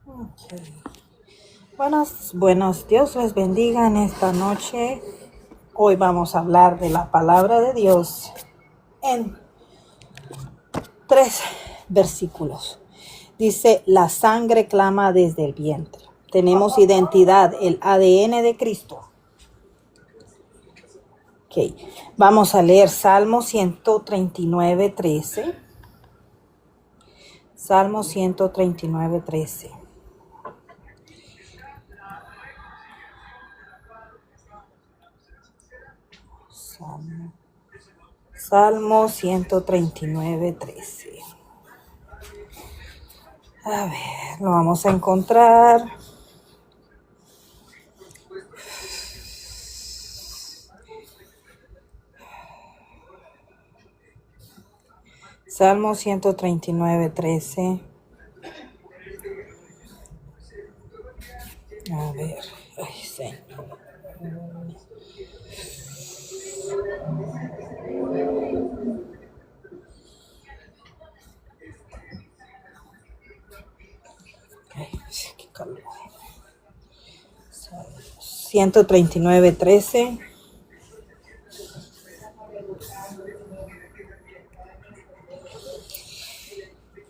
Ok. Buenos, Dios les bendiga en esta noche. Hoy vamos a hablar de la palabra de Dios en 3 versículos. Dice, la sangre clama desde el vientre. Tenemos identidad, el ADN de Cristo. Ok, vamos a leer Salmo 139, 13. Salmo 139, 13. Salmo 139, 13. A ver, lo vamos a encontrar. Salmo 139, 13. A ver, ay, Señor. Ay, qué calor. 139, 13.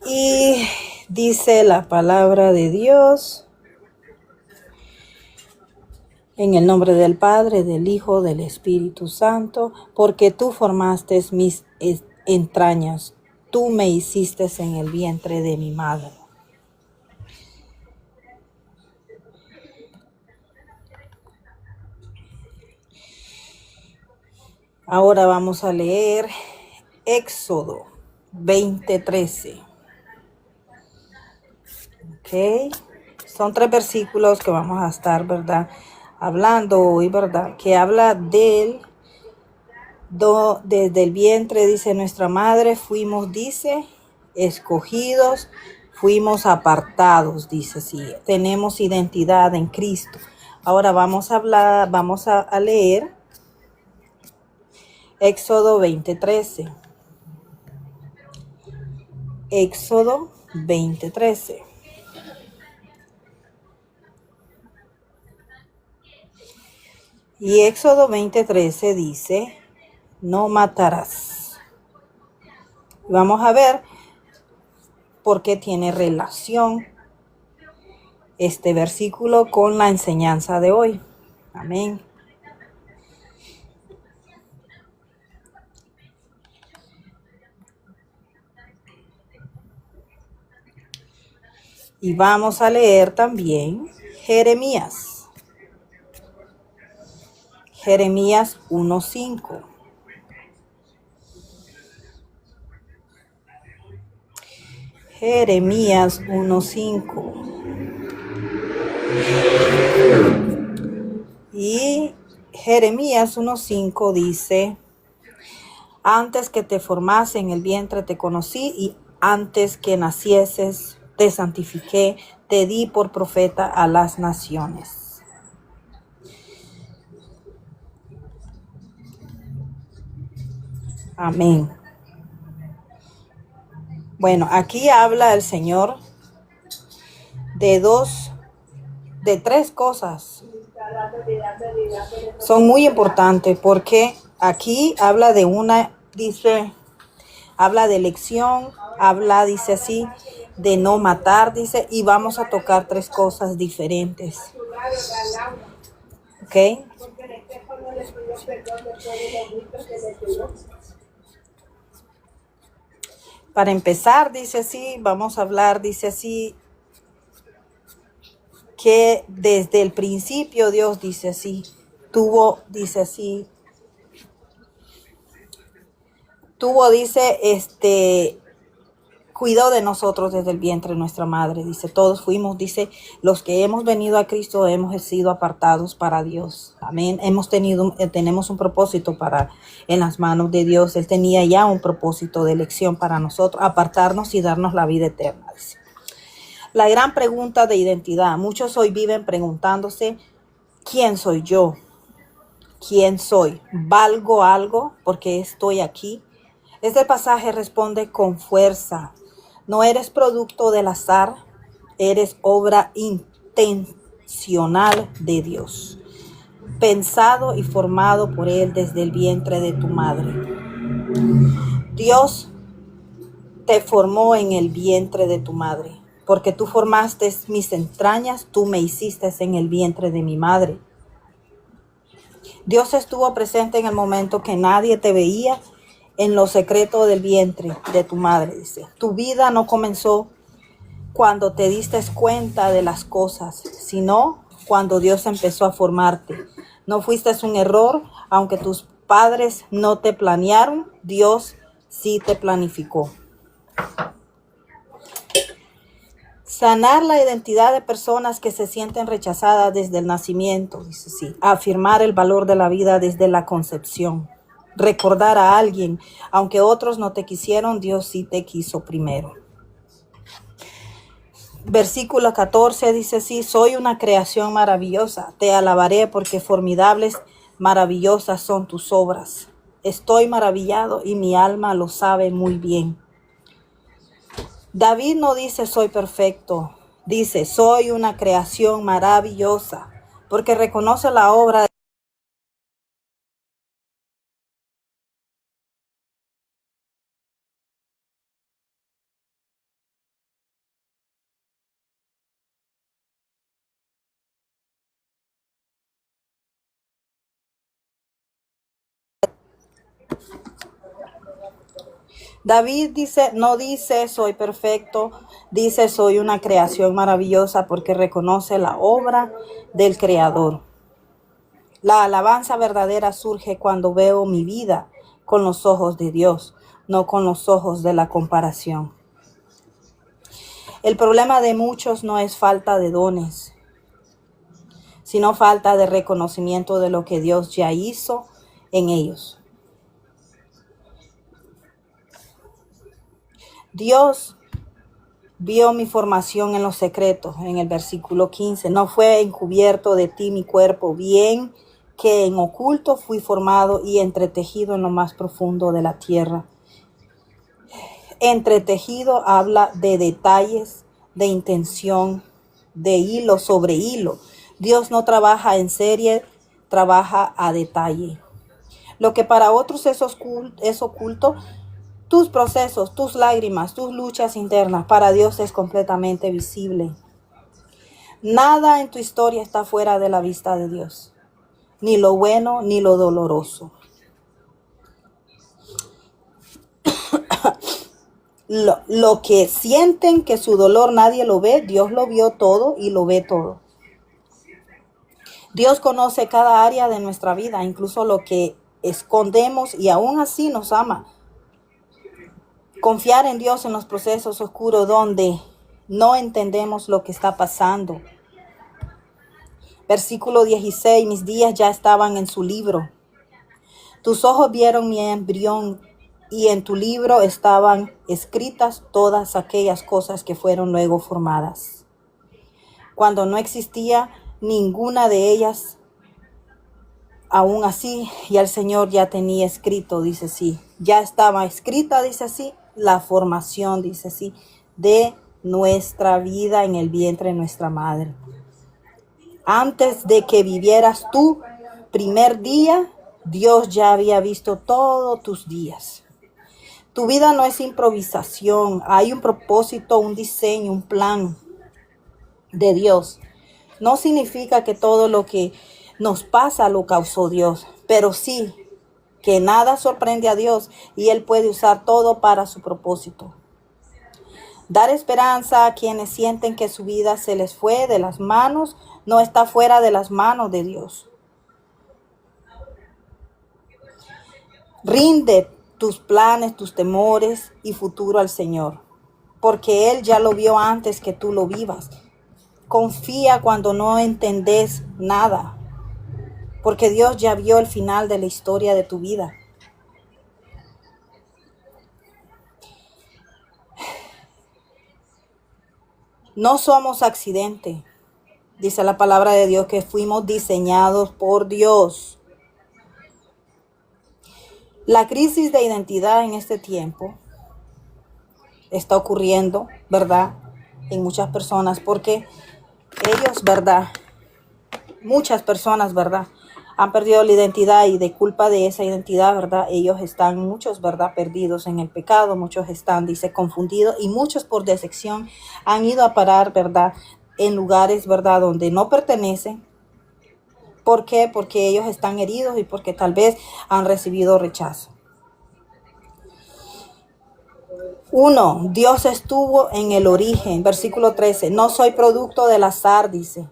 Y dice la palabra de Dios, en el nombre del Padre, del Hijo, del Espíritu Santo, porque tú formaste mis entrañas, tú me hiciste en el vientre de mi madre. Ahora vamos a leer Éxodo 20:13. Ok, son 3 versículos que vamos a estar, ¿verdad?, hablando hoy, ¿verdad?, que habla desde el vientre, dice nuestra madre, fuimos, dice, escogidos, fuimos apartados, dice, sí, tenemos identidad en Cristo. Ahora vamos a leer Éxodo 20:13. Éxodo 20:13. Y Éxodo 20:13 dice, no matarás. Vamos a ver por qué tiene relación este versículo con la enseñanza de hoy. Amén. Y vamos a leer también Jeremías. Jeremías 1:5. Jeremías 1:5. Y Jeremías 1:5 dice, antes que te formase en el vientre te conocí, y antes que nacieses te santifiqué, te di por profeta a las naciones. Amén. Bueno, aquí habla el Señor de 3 cosas. Son muy importantes porque aquí habla de habla de elección, dice así, de no matar, dice, y vamos a tocar 3 cosas diferentes. ¿Ok? Para empezar, dice así, vamos a hablar, dice así, que desde el principio Dios, dice así, dice, cuidó de nosotros desde el vientre de nuestra madre, dice, todos fuimos, dice, los que hemos venido a Cristo hemos sido apartados para Dios. Amén. Tenemos un propósito en las manos de Dios. Él tenía ya un propósito de elección para nosotros, apartarnos y darnos la vida eterna, dice. La gran pregunta de identidad. Muchos hoy viven preguntándose, ¿quién soy yo? ¿Quién soy? ¿Valgo algo porque estoy aquí? Este pasaje responde con fuerza. No eres producto del azar, Eres obra intencional de Dios, pensado y formado por Él desde el vientre de tu madre. Dios te formó en el vientre de tu madre, porque tú formaste mis entrañas, tú me hiciste en el vientre de mi madre. Dios estuvo presente en el momento que nadie te veía, en lo secreto del vientre de tu madre, dice. Tu vida no comenzó cuando te diste cuenta de las cosas, sino cuando Dios empezó a formarte. No fuiste un error, aunque tus padres no te planearon, Dios sí te planificó. Sanar la identidad de personas que se sienten rechazadas desde el nacimiento, dice sí. Afirmar el valor de la vida desde la concepción. Recordar a alguien, aunque otros no te quisieron, Dios sí te quiso primero. Versículo 14 dice sí, soy una creación maravillosa, te alabaré porque formidables, maravillosas son tus obras. Estoy maravillado y mi alma lo sabe muy bien. David no dice soy perfecto, dice soy una creación maravillosa, porque reconoce la obra. David no dice soy perfecto, dice soy una creación maravillosa porque reconoce la obra del Creador. La alabanza verdadera surge cuando veo mi vida con los ojos de Dios, no con los ojos de la comparación. El problema de muchos no es falta de dones, sino falta de reconocimiento de lo que Dios ya hizo en ellos. Dios vio mi formación en los secretos, en el versículo 15. No fue encubierto de ti mi cuerpo, bien que en oculto fui formado y entretejido en lo más profundo de la tierra. Entretejido habla de detalles, de intención, de hilo sobre hilo. Dios no trabaja en serie, trabaja a detalle. Lo que para otros es oculto, tus procesos, tus lágrimas, tus luchas internas, para Dios es completamente visible. Nada en tu historia está fuera de la vista de Dios, ni lo bueno ni lo doloroso. Lo que sienten que su dolor nadie lo ve, Dios lo vio todo y lo ve todo. Dios conoce cada área de nuestra vida, incluso lo que escondemos, y aún así nos ama. Confiar en Dios en los procesos oscuros donde no entendemos lo que está pasando. Versículo 16, mis días ya estaban en su libro. Tus ojos vieron mi embrión y en tu libro estaban escritas todas aquellas cosas que fueron luego formadas. Cuando no existía ninguna de ellas, aún así ya el Señor ya tenía escrito, dice sí. Ya estaba escrita, dice así, la formación, dice así, de nuestra vida en el vientre de nuestra madre. Antes de que vivieras tu primer día, Dios ya había visto todos tus días. Tu vida no es improvisación, hay un propósito, un diseño, un plan de Dios. No significa que todo lo que nos pasa lo causó Dios, pero sí que nada sorprende a Dios y Él puede usar todo para su propósito. Dar esperanza a quienes sienten que su vida se les fue de las manos, no está fuera de las manos de Dios. Rinde tus planes, tus temores y futuro al Señor, porque Él ya lo vio antes que tú lo vivas. Confía cuando no entendés nada, porque Dios ya vio el final de la historia de tu vida. No somos accidente. Dice la palabra de Dios que fuimos diseñados por Dios. La crisis de identidad en este tiempo está ocurriendo, ¿verdad? en muchas personas, porque ellos, ¿verdad? Muchas personas, ¿verdad? Han perdido la identidad y de culpa de esa identidad, ¿verdad? Ellos están, muchos, ¿verdad? Perdidos en el pecado, muchos están, dice, confundidos y muchos por decepción han ido a parar, ¿verdad? En lugares, ¿verdad? Donde no pertenecen. ¿Por qué? Porque ellos están heridos y porque tal vez han recibido rechazo. 1. Dios estuvo en el origen. Versículo 13. No soy producto del azar, dice.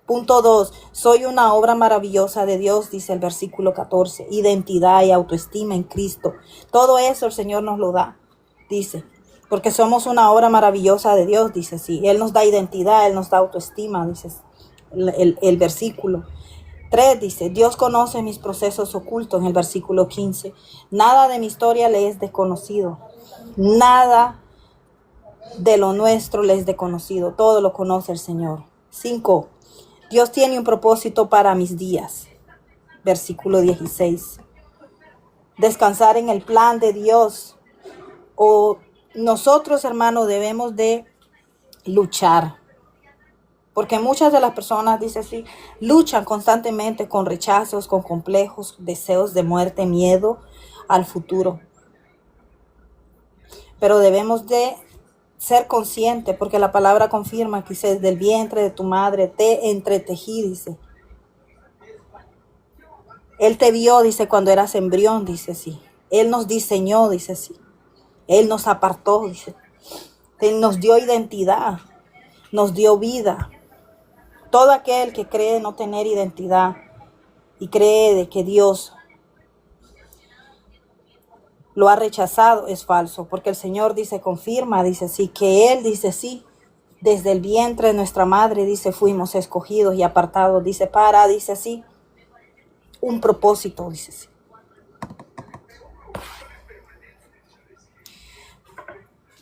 Punto 2. Soy una obra maravillosa de Dios, dice el versículo 14. Identidad y autoestima en Cristo. Todo eso el Señor nos lo da, dice. Porque somos una obra maravillosa de Dios, dice. Sí, Él nos da identidad, Él nos da autoestima, dice el versículo. 3 dice, Dios conoce mis procesos ocultos en el versículo 15. Nada de mi historia le es desconocido. Nada de lo nuestro le es desconocido. Todo lo conoce el Señor. 5. Dios tiene un propósito para mis días. Versículo 16. Descansar en el plan de Dios. O nosotros, hermanos, debemos de luchar. Porque muchas de las personas, dice así, luchan constantemente con rechazos, con complejos, deseos de muerte, miedo al futuro. Pero debemos de ser conscientes, porque la palabra confirma que dice, desde el vientre de tu madre te entretejí, dice. Él te vio, dice, cuando eras embrión, dice así. Él nos diseñó, dice así. Él nos apartó, dice. Él nos dio identidad, nos dio vida. Todo aquel que cree no tener identidad y cree de que Dios lo ha rechazado es falso, porque el Señor dice, confirma, dice sí, que Él dice sí, desde el vientre de nuestra madre, dice, fuimos escogidos y apartados, dice, dice sí, un propósito, dice sí.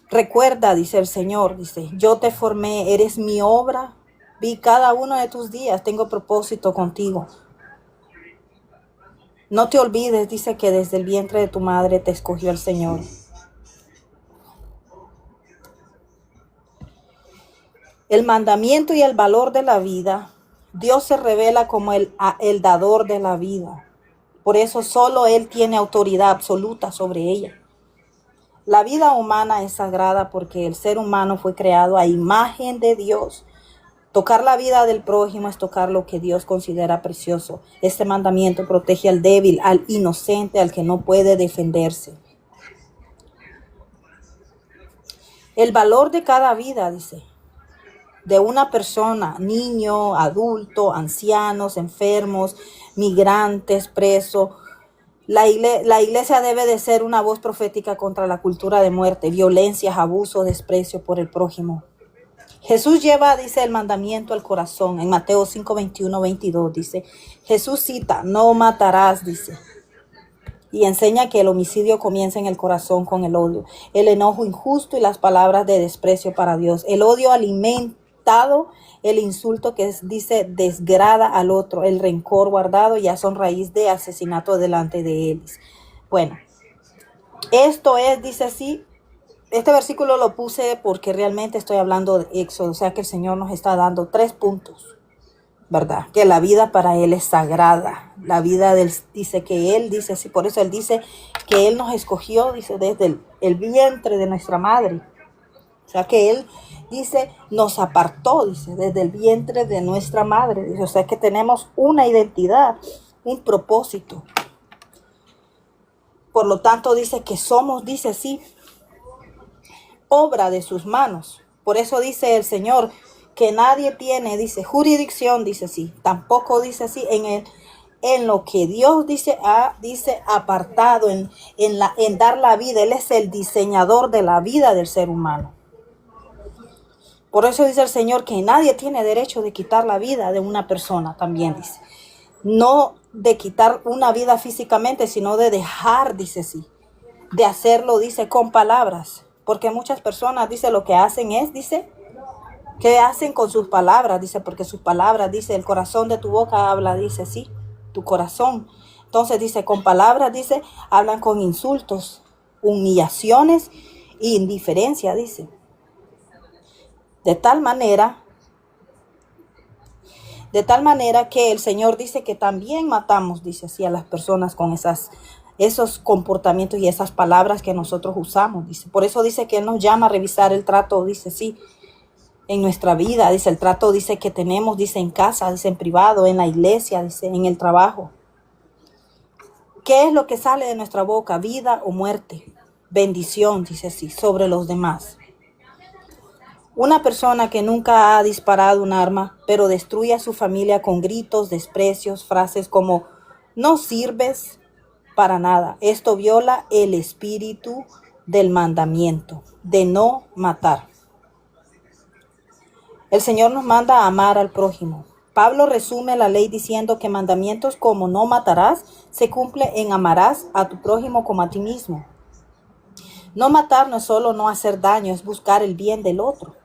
Recuerda, dice el Señor, dice, yo te formé, eres mi obra, vi cada uno de tus días, tengo propósito contigo. No te olvides, dice, que desde el vientre de tu madre te escogió el Señor. El mandamiento y el valor de la vida, Dios se revela como el dador de la vida. Por eso solo Él tiene autoridad absoluta sobre ella. La vida humana es sagrada porque el ser humano fue creado a imagen de Dios. Tocar la vida del prójimo es tocar lo que Dios considera precioso. Este mandamiento protege al débil, al inocente, al que no puede defenderse. El valor de cada vida, dice, de una persona, niño, adulto, ancianos, enfermos, migrantes, presos. La iglesia debe de ser una voz profética contra la cultura de muerte, violencias, abuso, desprecio por el prójimo. Jesús lleva, dice, el mandamiento al corazón. En Mateo 5, 21, 22 dice, Jesús cita, no matarás, dice. Y enseña que el homicidio comienza en el corazón con el odio, el enojo injusto y las palabras de desprecio para Dios. El odio alimentado, el insulto que dice desgrada al otro, el rencor guardado ya son raíz de asesinato delante de él. Bueno, esto es, dice así, este versículo lo puse porque realmente estoy hablando de Éxodo, o sea que el Señor nos está dando 3 puntos, ¿verdad? Que la vida para Él es sagrada. La vida del, dice que Él, dice así, por eso Él dice que Él nos escogió, dice, desde el vientre de nuestra madre. O sea que Él, dice, nos apartó, dice, desde el vientre de nuestra madre. Dice, o sea que tenemos una identidad, un propósito. Por lo tanto, dice que somos, dice así, obra de sus manos. Por eso dice el Señor que nadie tiene, dice, jurisdicción, dice así, tampoco dice así, en lo que Dios dice apartado, en dar la vida. Él es el diseñador de la vida del ser humano. Por eso dice el Señor que nadie tiene derecho de quitar la vida de una persona, también dice. No de quitar una vida físicamente, sino de dejar, dice así, de hacerlo, dice, con palabras. Porque muchas personas, dice, lo que hacen es, dice, ¿qué hacen con sus palabras? Dice, porque sus palabras, dice, el corazón de tu boca habla, dice, sí, tu corazón. Entonces, dice, con palabras, dice, hablan con insultos, humillaciones e indiferencia, dice. De tal manera que el Señor dice que también matamos, dice así, a las personas con esos comportamientos y esas palabras que nosotros usamos, dice. Por eso dice que Él nos llama a revisar el trato, dice sí, en nuestra vida, dice el trato, dice que tenemos, dice en casa, dice en privado, en la iglesia, dice en el trabajo. ¿Qué es lo que sale de nuestra boca? ¿Vida o muerte? Bendición, dice así, sobre los demás. Una persona que nunca ha disparado un arma, pero destruye a su familia con gritos, desprecios, frases como no sirves para nada. Esto viola el espíritu del mandamiento de no matar. El Señor nos manda a amar al prójimo. Pablo resume la ley diciendo que mandamientos como no matarás se cumple en amarás a tu prójimo como a ti mismo. No matar no es solo no hacer daño, es buscar el bien del otro,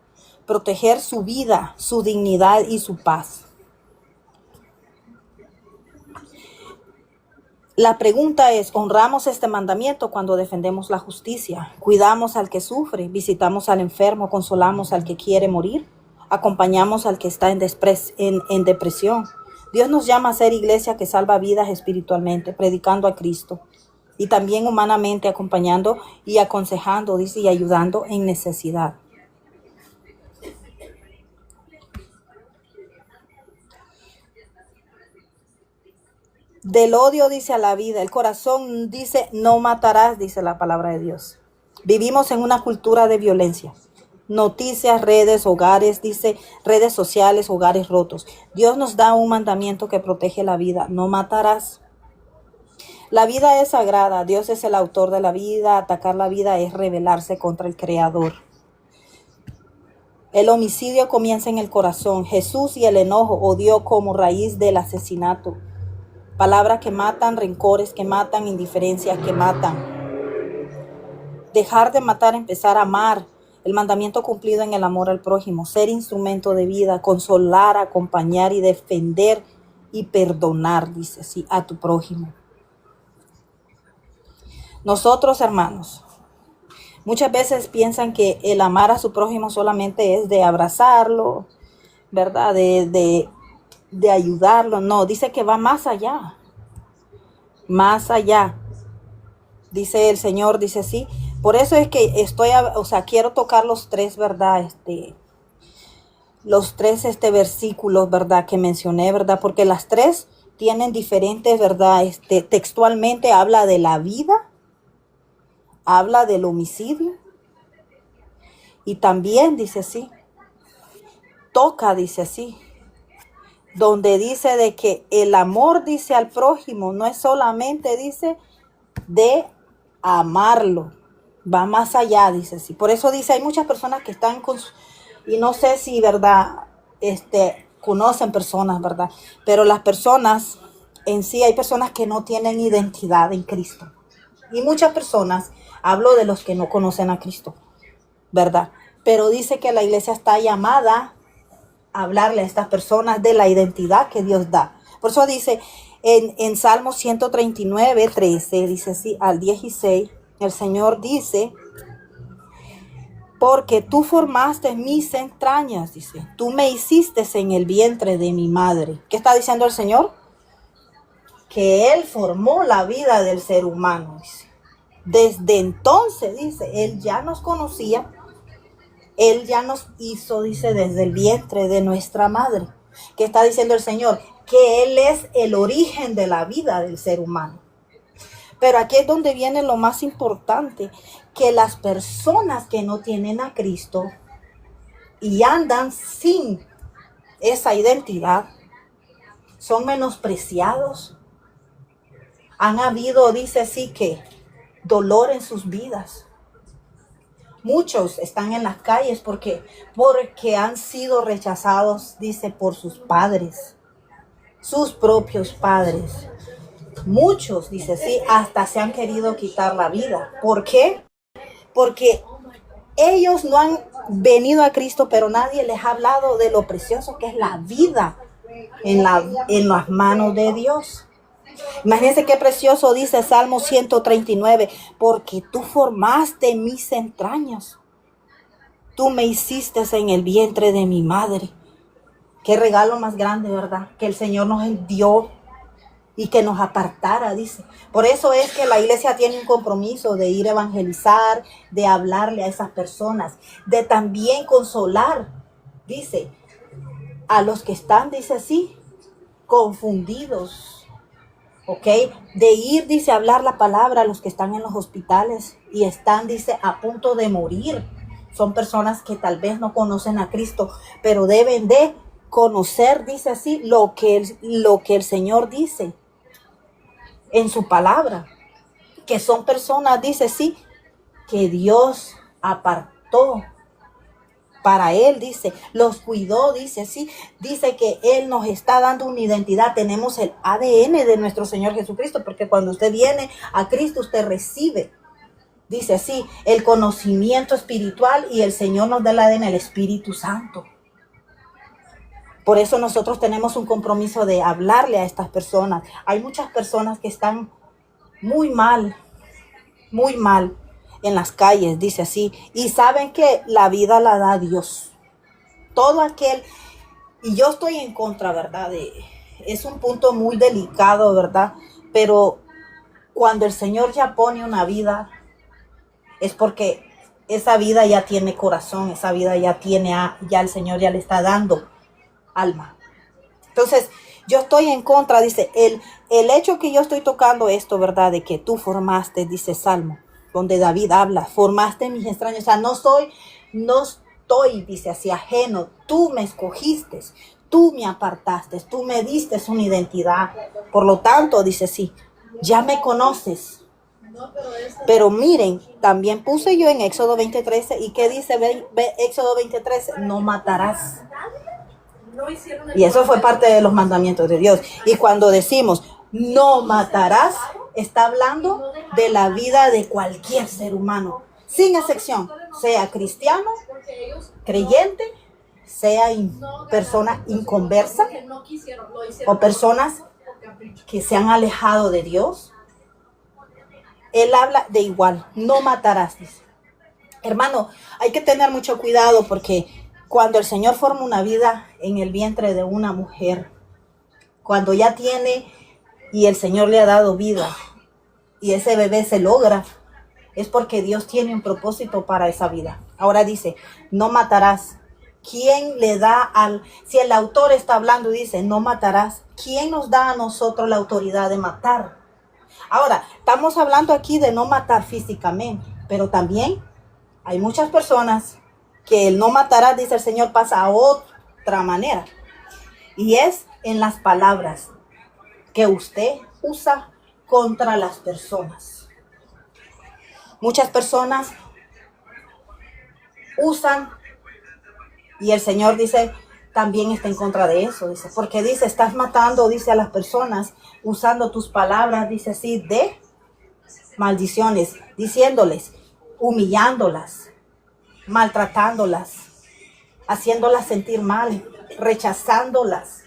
proteger su vida, su dignidad y su paz. La pregunta es, ¿honramos este mandamiento cuando defendemos la justicia? ¿Cuidamos al que sufre? ¿Visitamos al enfermo? ¿Consolamos al que quiere morir? ¿Acompañamos al que está en depresión? Dios nos llama a ser iglesia que salva vidas espiritualmente, predicando a Cristo. Y también humanamente acompañando y aconsejando, dice, y ayudando en necesidad. Del odio, dice, a la vida. El corazón dice, no matarás, dice la palabra de Dios. Vivimos en una cultura de violencia. Noticias, redes, hogares, dice, redes sociales, hogares rotos. Dios nos da un mandamiento que protege la vida. No matarás. La vida es sagrada. Dios es el autor de la vida. Atacar la vida es rebelarse contra el Creador. El homicidio comienza en el corazón. Jesús y el enojo odió como raíz del asesinato. Palabras que matan, rencores que matan, indiferencias que matan. Dejar de matar, empezar a amar. El mandamiento cumplido en el amor al prójimo. Ser instrumento de vida, consolar, acompañar y defender y perdonar, dice así, a tu prójimo. Nosotros, hermanos, muchas veces piensan que el amar a su prójimo solamente es de abrazarlo, ¿verdad? De ayudarlo. No, dice que va más allá. Más allá. Dice el Señor, dice así. Por eso es que quiero tocar los tres, ¿verdad? Los tres versículos, ¿verdad? Que mencioné, ¿verdad? Porque las tres tienen diferentes, ¿verdad? Textualmente habla de la vida, habla del homicidio y también dice así, toca, dice así, donde dice de que el amor, dice, al prójimo no es solamente, dice, de amarlo, va más allá, dice así. Por eso dice, hay muchas personas que están y no sé si, ¿verdad? Conocen personas, ¿verdad? Pero las personas en sí, hay personas que no tienen identidad en Cristo. Y muchas personas, hablo de los que no conocen a Cristo, ¿verdad? Pero dice que la iglesia está llamada a hablarle a estas personas de la identidad que Dios da. Por eso dice en Salmo 139, 13, dice así al 16, el Señor dice, porque tú formaste mis entrañas, dice, tú me hiciste en el vientre de mi madre. ¿Qué está diciendo el Señor? Que Él formó la vida del ser humano, dice. Desde entonces, dice, Él ya nos conocía, Él ya nos hizo, dice, desde el vientre de nuestra madre. ¿Qué está diciendo el Señor? Que Él es el origen de la vida del ser humano. Pero aquí es donde viene lo más importante, que las personas que no tienen a Cristo y andan sin esa identidad, son menospreciados. Han habido, dice así, que dolor en sus vidas. Muchos están en las calles porque han sido rechazados, dice, por sus padres, sus propios padres. Muchos, dice, sí, hasta se han querido quitar la vida. ¿Por qué? Porque ellos no han venido a Cristo, pero nadie les ha hablado de lo precioso que es la vida en las manos de Dios. Imagínense qué precioso dice Salmo 139, porque tú formaste mis entrañas. tú me hiciste en el vientre de mi madre. Qué regalo más grande, ¿verdad? Que el Señor nos dio y que nos apartara, dice. Por eso es que la iglesia tiene un compromiso de ir a evangelizar, de hablarle a esas personas, de también consolar, dice, a los que están, dice así, confundidos, ¿ok? De ir, dice, a hablar la palabra a los que están en los hospitales y están, dice, a punto de morir. Son personas que tal vez no conocen a Cristo, pero deben de conocer, dice así, lo que el Señor dice en su palabra, que son personas, dice sí, que Dios apartó para Él, dice, los cuidó, dice sí, dice que Él nos está dando una identidad, tenemos el ADN de nuestro Señor Jesucristo, porque cuando usted viene a Cristo, usted recibe, dice así, el conocimiento espiritual y el Señor nos da el ADN, el Espíritu Santo. Por eso nosotros tenemos un compromiso de hablarle a estas personas. Hay muchas personas que están muy mal en las calles, dice así. Y saben que la vida la da Dios. Todo aquel, y yo estoy en contra, ¿verdad? Es un punto muy delicado, ¿verdad? Pero cuando el Señor ya pone una vida, es porque esa vida ya tiene corazón, esa vida ya tiene, ya el Señor ya le está dando alma. Entonces, yo estoy en contra, dice, el hecho que yo estoy tocando esto, ¿verdad? De que tú formaste, dice Salmo, donde David habla, formaste mis extraños, o sea, no estoy, dice así, ajeno, tú me escogiste, tú me apartaste, tú me diste una identidad, por lo tanto, dice sí, ya me conoces. Pero miren, también puse yo en Éxodo 20:13, ¿y qué dice Éxodo 20:13? No matarás. Y eso fue parte de los mandamientos de Dios. Y cuando decimos no matarás, está hablando de la vida de cualquier ser humano, sin excepción, sea cristiano, creyente, sea persona inconversa o personas que se han alejado de Dios. Él habla de igual, no matarás, dice. Hermano, hay que tener mucho cuidado porque cuando el Señor forma una vida en el vientre de una mujer, cuando ya tiene y el Señor le ha dado vida y ese bebé se logra, es porque Dios tiene un propósito para esa vida. Ahora dice, no matarás. ¿Quién le da si el autor está hablando y dice, no matarás, quién nos da a nosotros la autoridad de matar? Ahora, estamos hablando aquí de no matar físicamente, pero también hay muchas personas que el no matarás, dice el Señor, pasa a otra manera. Y es en las palabras que usted usa contra las personas. Muchas personas usan, y el Señor dice, también está en contra de eso, dice, porque dice, estás matando, dice, a las personas, usando tus palabras, dice así, de maldiciones, diciéndoles, humillándolas, maltratándolas, haciéndolas sentir mal, rechazándolas.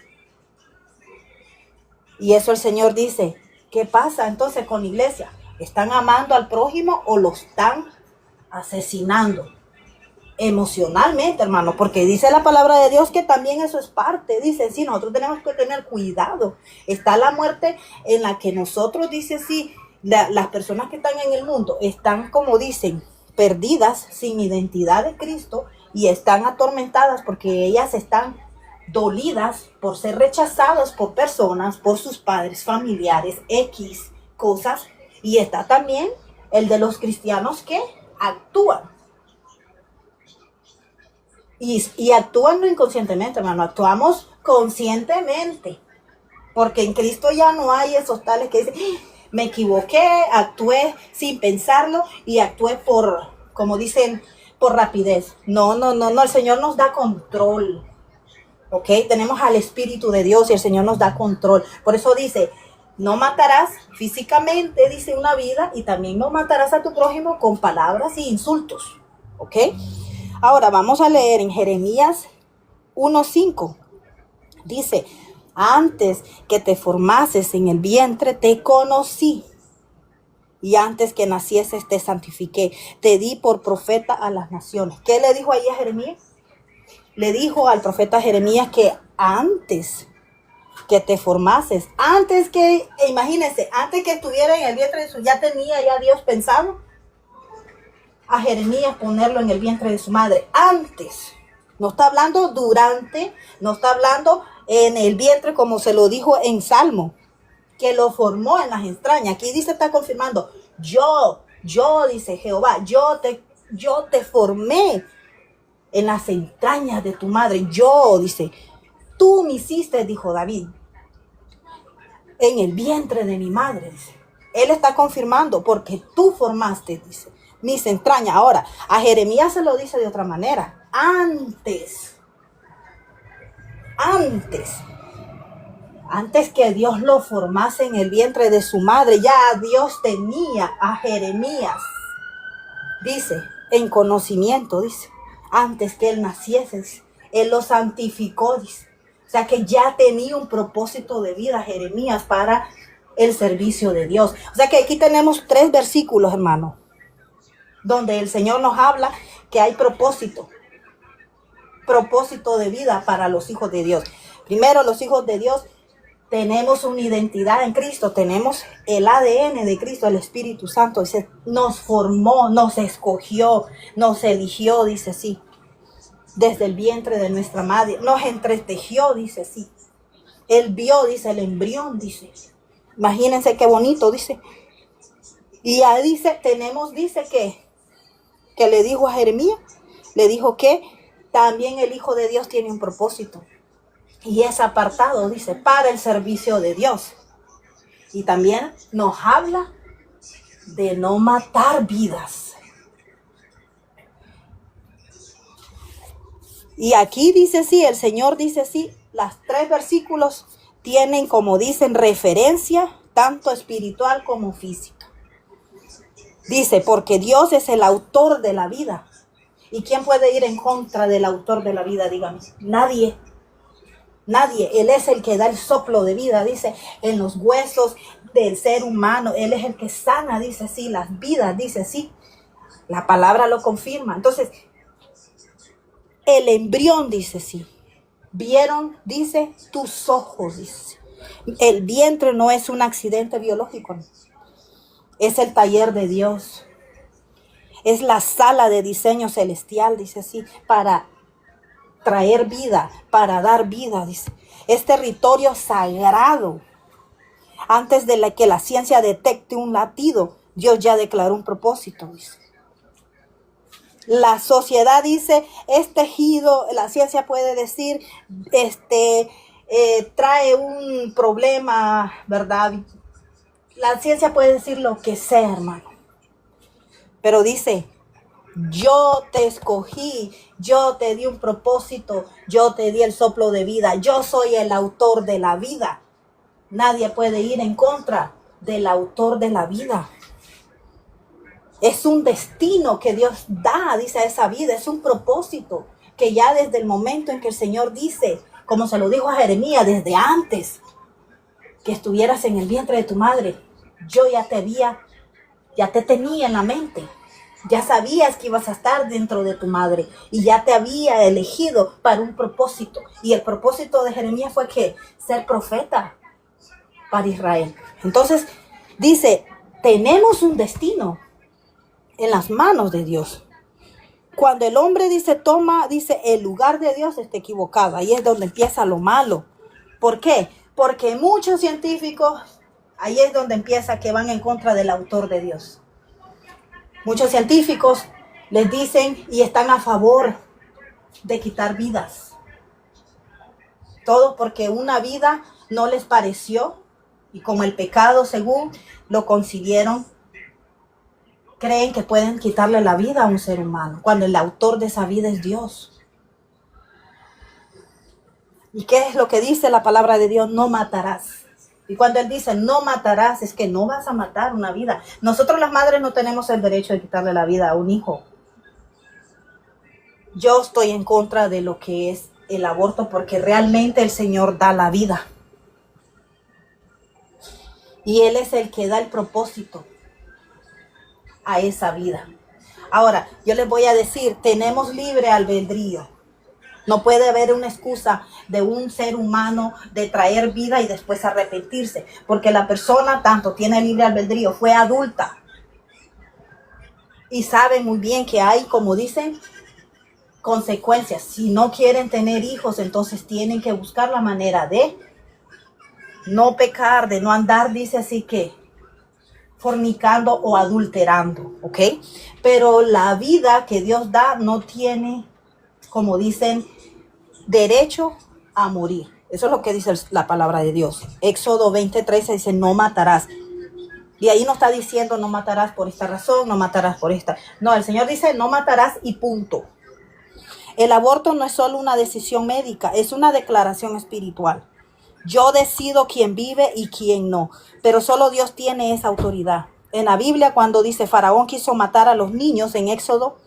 Y eso el Señor dice, ¿qué pasa entonces con la iglesia? ¿Están amando al prójimo o lo están asesinando? Emocionalmente, hermano, porque dice la palabra de Dios que también eso es parte. Dice, sí, nosotros tenemos que tener cuidado. Está la muerte en la que nosotros, dice, sí, las personas que están en el mundo están, como dicen, perdidas, sin identidad de Cristo, y están atormentadas porque ellas están dolidas por ser rechazadas por personas, por sus padres, familiares, X cosas. Y está también el de los cristianos que actúan. Y actúan no inconscientemente, hermano, actuamos conscientemente. Porque en Cristo ya no hay esos tales que dicen, me equivoqué, actué sin pensarlo y actué por, como dicen, por rapidez. No, el Señor nos da control. ¿Ok? Tenemos al Espíritu de Dios y el Señor nos da control. Por eso dice, no matarás físicamente, dice una vida, y también no matarás a tu prójimo con palabras y insultos. ¿Ok? Ahora vamos a leer en Jeremías 1:5. Dice, antes que te formases en el vientre te conocí. y antes que nacieses te santifiqué, te di por profeta a las naciones. ¿Qué le dijo ahí a Jeremías? Le dijo al profeta Jeremías que antes que te formases, antes que, imagínense, antes que estuviera en el vientre de su, ya tenía ya Dios pensado a Jeremías ponerlo en el vientre de su madre. Antes, no está hablando durante, no está hablando en el vientre como se lo dijo en Salmo, que lo formó en las entrañas. Aquí dice, está confirmando, yo, dice Jehová, yo te formé en las entrañas de tu madre. Yo, dice, tú me hiciste, dijo David, en el vientre de mi madre, dice. Él está confirmando, porque tú formaste, dice, mis entrañas. Ahora, a Jeremías se lo dice de otra manera. Antes que Dios lo formase en el vientre de su madre, ya Dios tenía a Jeremías, dice, en conocimiento, dice, antes que él naciese, él lo santificó, dice. O sea que ya tenía un propósito de vida Jeremías para el servicio de Dios. O sea que aquí tenemos 3 versículos, hermano, donde el Señor nos habla que hay propósito de vida para los hijos de Dios. Primero, los hijos de Dios tenemos una identidad en Cristo, tenemos el ADN de Cristo, el Espíritu Santo. Dice, nos formó, nos escogió, nos eligió, dice así, desde el vientre de nuestra madre, nos entretejió, dice así. Él vio, dice, el embrión, dice. Imagínense qué bonito, dice. Y ya dice, dice que le dijo a Jeremías, le dijo que también el Hijo de Dios tiene un propósito. Y es apartado, dice, para el servicio de Dios. Y también nos habla de no matar vidas. Y aquí dice sí, el Señor dice sí, las 3 versículos tienen, como dicen, referencia tanto espiritual como física. Dice, porque Dios es el autor de la vida. ¿Y quién puede ir en contra del autor de la vida? Dígame. Nadie. Él es el que da el soplo de vida, dice, en los huesos del ser humano. Él es el que sana, dice sí, las vidas, dice sí. La palabra lo confirma. Entonces, el embrión, dice sí. Vieron, dice, tus ojos, dice. El vientre no es un accidente biológico. Es el taller de Dios. Es la sala de diseño celestial, dice así, para traer vida, para dar vida, dice. Es territorio sagrado. Antes de que la ciencia detecte un latido, Dios ya declaró un propósito, dice. La sociedad dice, es tejido, la ciencia puede decir, trae un problema, ¿verdad? La ciencia puede decir lo que sea, hermano. Pero dice, yo te escogí, yo te di un propósito, yo te di el soplo de vida, yo soy el autor de la vida. Nadie puede ir en contra del autor de la vida. Es un destino que Dios da, dice, a esa vida, es un propósito que ya desde el momento en que el Señor dice, como se lo dijo a Jeremías, desde antes que estuvieras en el vientre de tu madre, yo ya te tenía en la mente. Ya sabías que ibas a estar dentro de tu madre y ya te había elegido para un propósito. Y el propósito de Jeremías fue que ser profeta para Israel. Entonces dice, tenemos un destino en las manos de Dios. Cuando el hombre dice toma, dice el lugar de Dios, está equivocado. Ahí es donde empieza lo malo. ¿Por qué? Porque muchos científicos, ahí es donde empieza que van en contra del autor de Dios. Muchos científicos les dicen y están a favor de quitar vidas. Todo porque una vida no les pareció y como el pecado según lo concibieron, creen que pueden quitarle la vida a un ser humano cuando el autor de esa vida es Dios. ¿Y qué es lo que dice la palabra de Dios? No matarás. Y cuando Él dice no matarás, es que no vas a matar una vida. Nosotros las madres no tenemos el derecho de quitarle la vida a un hijo. Yo estoy en contra de lo que es el aborto porque realmente el Señor da la vida. Y Él es el que da el propósito. a esa vida. Ahora, yo les voy a decir, tenemos libre albedrío. No puede haber una excusa de un ser humano de traer vida y después arrepentirse, porque la persona tanto tiene libre albedrío, fue adulta y sabe muy bien que hay, como dicen, consecuencias. Si no quieren tener hijos, entonces tienen que buscar la manera de no pecar, de no andar, dice así que fornicando o adulterando, ¿ok? Pero la vida que Dios da no tiene, como dicen, derecho a morir. Eso es lo que dice la palabra de Dios. Éxodo 20:13 dice, no matarás. Y ahí no está diciendo, no matarás por esta razón, no matarás por esta. No, el Señor dice, no matarás y punto. El aborto no es solo una decisión médica, es una declaración espiritual. Yo decido quién vive y quién no, pero solo Dios tiene esa autoridad. En la Biblia, cuando dice Faraón quiso matar a los niños en Éxodo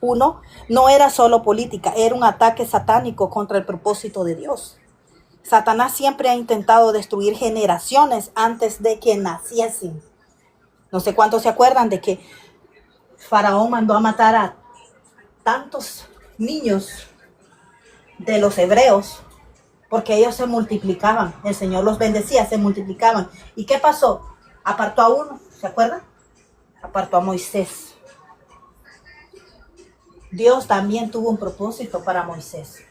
1, no era solo política, era un ataque satánico contra el propósito de Dios. Satanás siempre ha intentado destruir generaciones antes de que naciesen. No sé cuántos se acuerdan de que Faraón mandó a matar a tantos niños de los hebreos porque ellos se multiplicaban. El Señor los bendecía, se multiplicaban. ¿Y qué pasó? Apartó a uno, ¿se acuerdan? Apartó a Moisés. Dios también tuvo un propósito para Moisés.